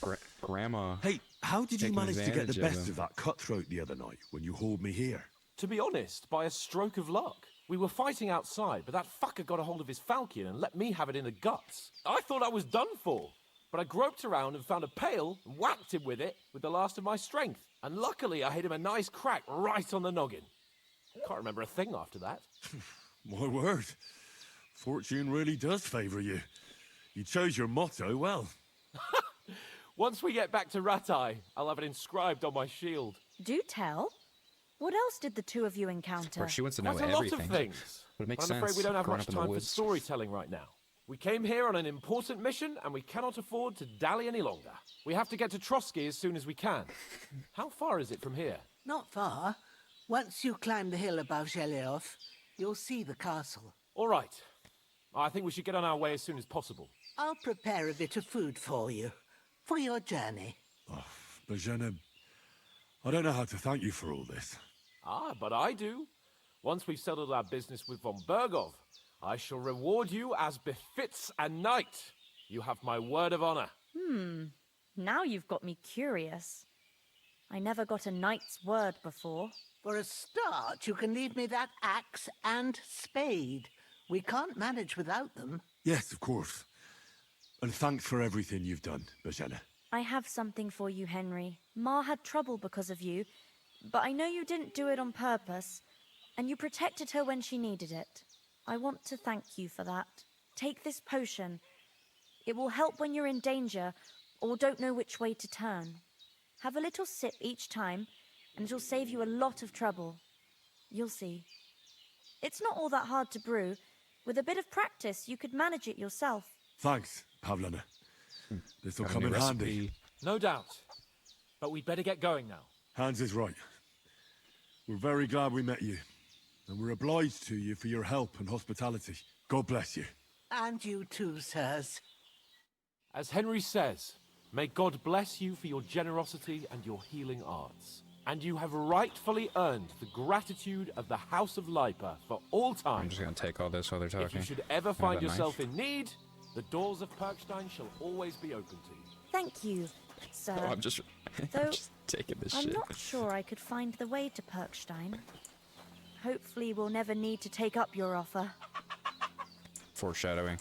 Bro, Grandma.
Hey, how did you
taking
manage to get the
advantage of
best
him.
of that cutthroat the other night when you hauled me here?
To be honest, by a stroke of luck. We were fighting outside, but that fucker got a hold of his falchion and let me have it in the guts. I thought I was done for. But I groped around and found a pail and whacked him with it with the last of my strength. And luckily I hit him a nice crack right on the noggin. Can't remember a thing after that.
My word. Fortune really does favour you. You chose your motto well.
Once we get back to Ratai, I'll have it inscribed on my shield.
Do tell. What else did the two of you encounter?
Bro, she wants to know
Quite a
everything.
lot of things.
But it makes
I'm afraid
sense.
we don't have
growing
much
up in the
time for
woods.
storytelling right now. We came here on an important mission, and we cannot afford to dally any longer. We have to get to Trotsky as soon as we can. How far is it from here?
Not far. Once you climb the hill above Zheleov, you'll see the castle.
All right. I think we should get on our way as soon as possible.
I'll prepare a bit of food for you, for your journey.
Bozhena, I don't know how to thank you for all this.
But I do. Once we've settled our business with von Bergov, I shall reward you as befits a knight. You have my word of honor.
Now you've got me curious. I never got a knight's word before.
For a start, you can leave me that axe and spade. We can't manage without them.
Yes, of course. And thanks for everything you've done, Bozhena.
I have something for you, Henry. Ma had trouble because of you, but I know you didn't do it on purpose, and you protected her when she needed it. I want to thank you for that. Take this potion. It will help when you're in danger or don't know which way to turn. Have a little sip each time, and it'll save you a lot of trouble. You'll see. It's not all that hard to brew. With a bit of practice, you could manage it yourself.
Thanks, Pavlana. This'll
Got a
come
new
in handy.
recipe.
No doubt. But we'd better get going now.
Hans is right. We're very glad we met you. And we're obliged to you for your help and hospitality. God bless you.
And you too, sirs.
As Henry says, May God bless you for your generosity and your healing arts. And you have rightfully earned the gratitude of the House of Lipa for all time.
I'm just gonna take all this while they're talking.
If you should ever
I have
find
that
yourself
knife.
in need, the doors of Perkstein shall always be open to you.
Thank you, sir.
Oh, I'm just,
Though
I'm just taking this
I'm
shit.
not sure I could find the way to Perkstein. Hopefully we'll never need to take up your offer.
Foreshadowing.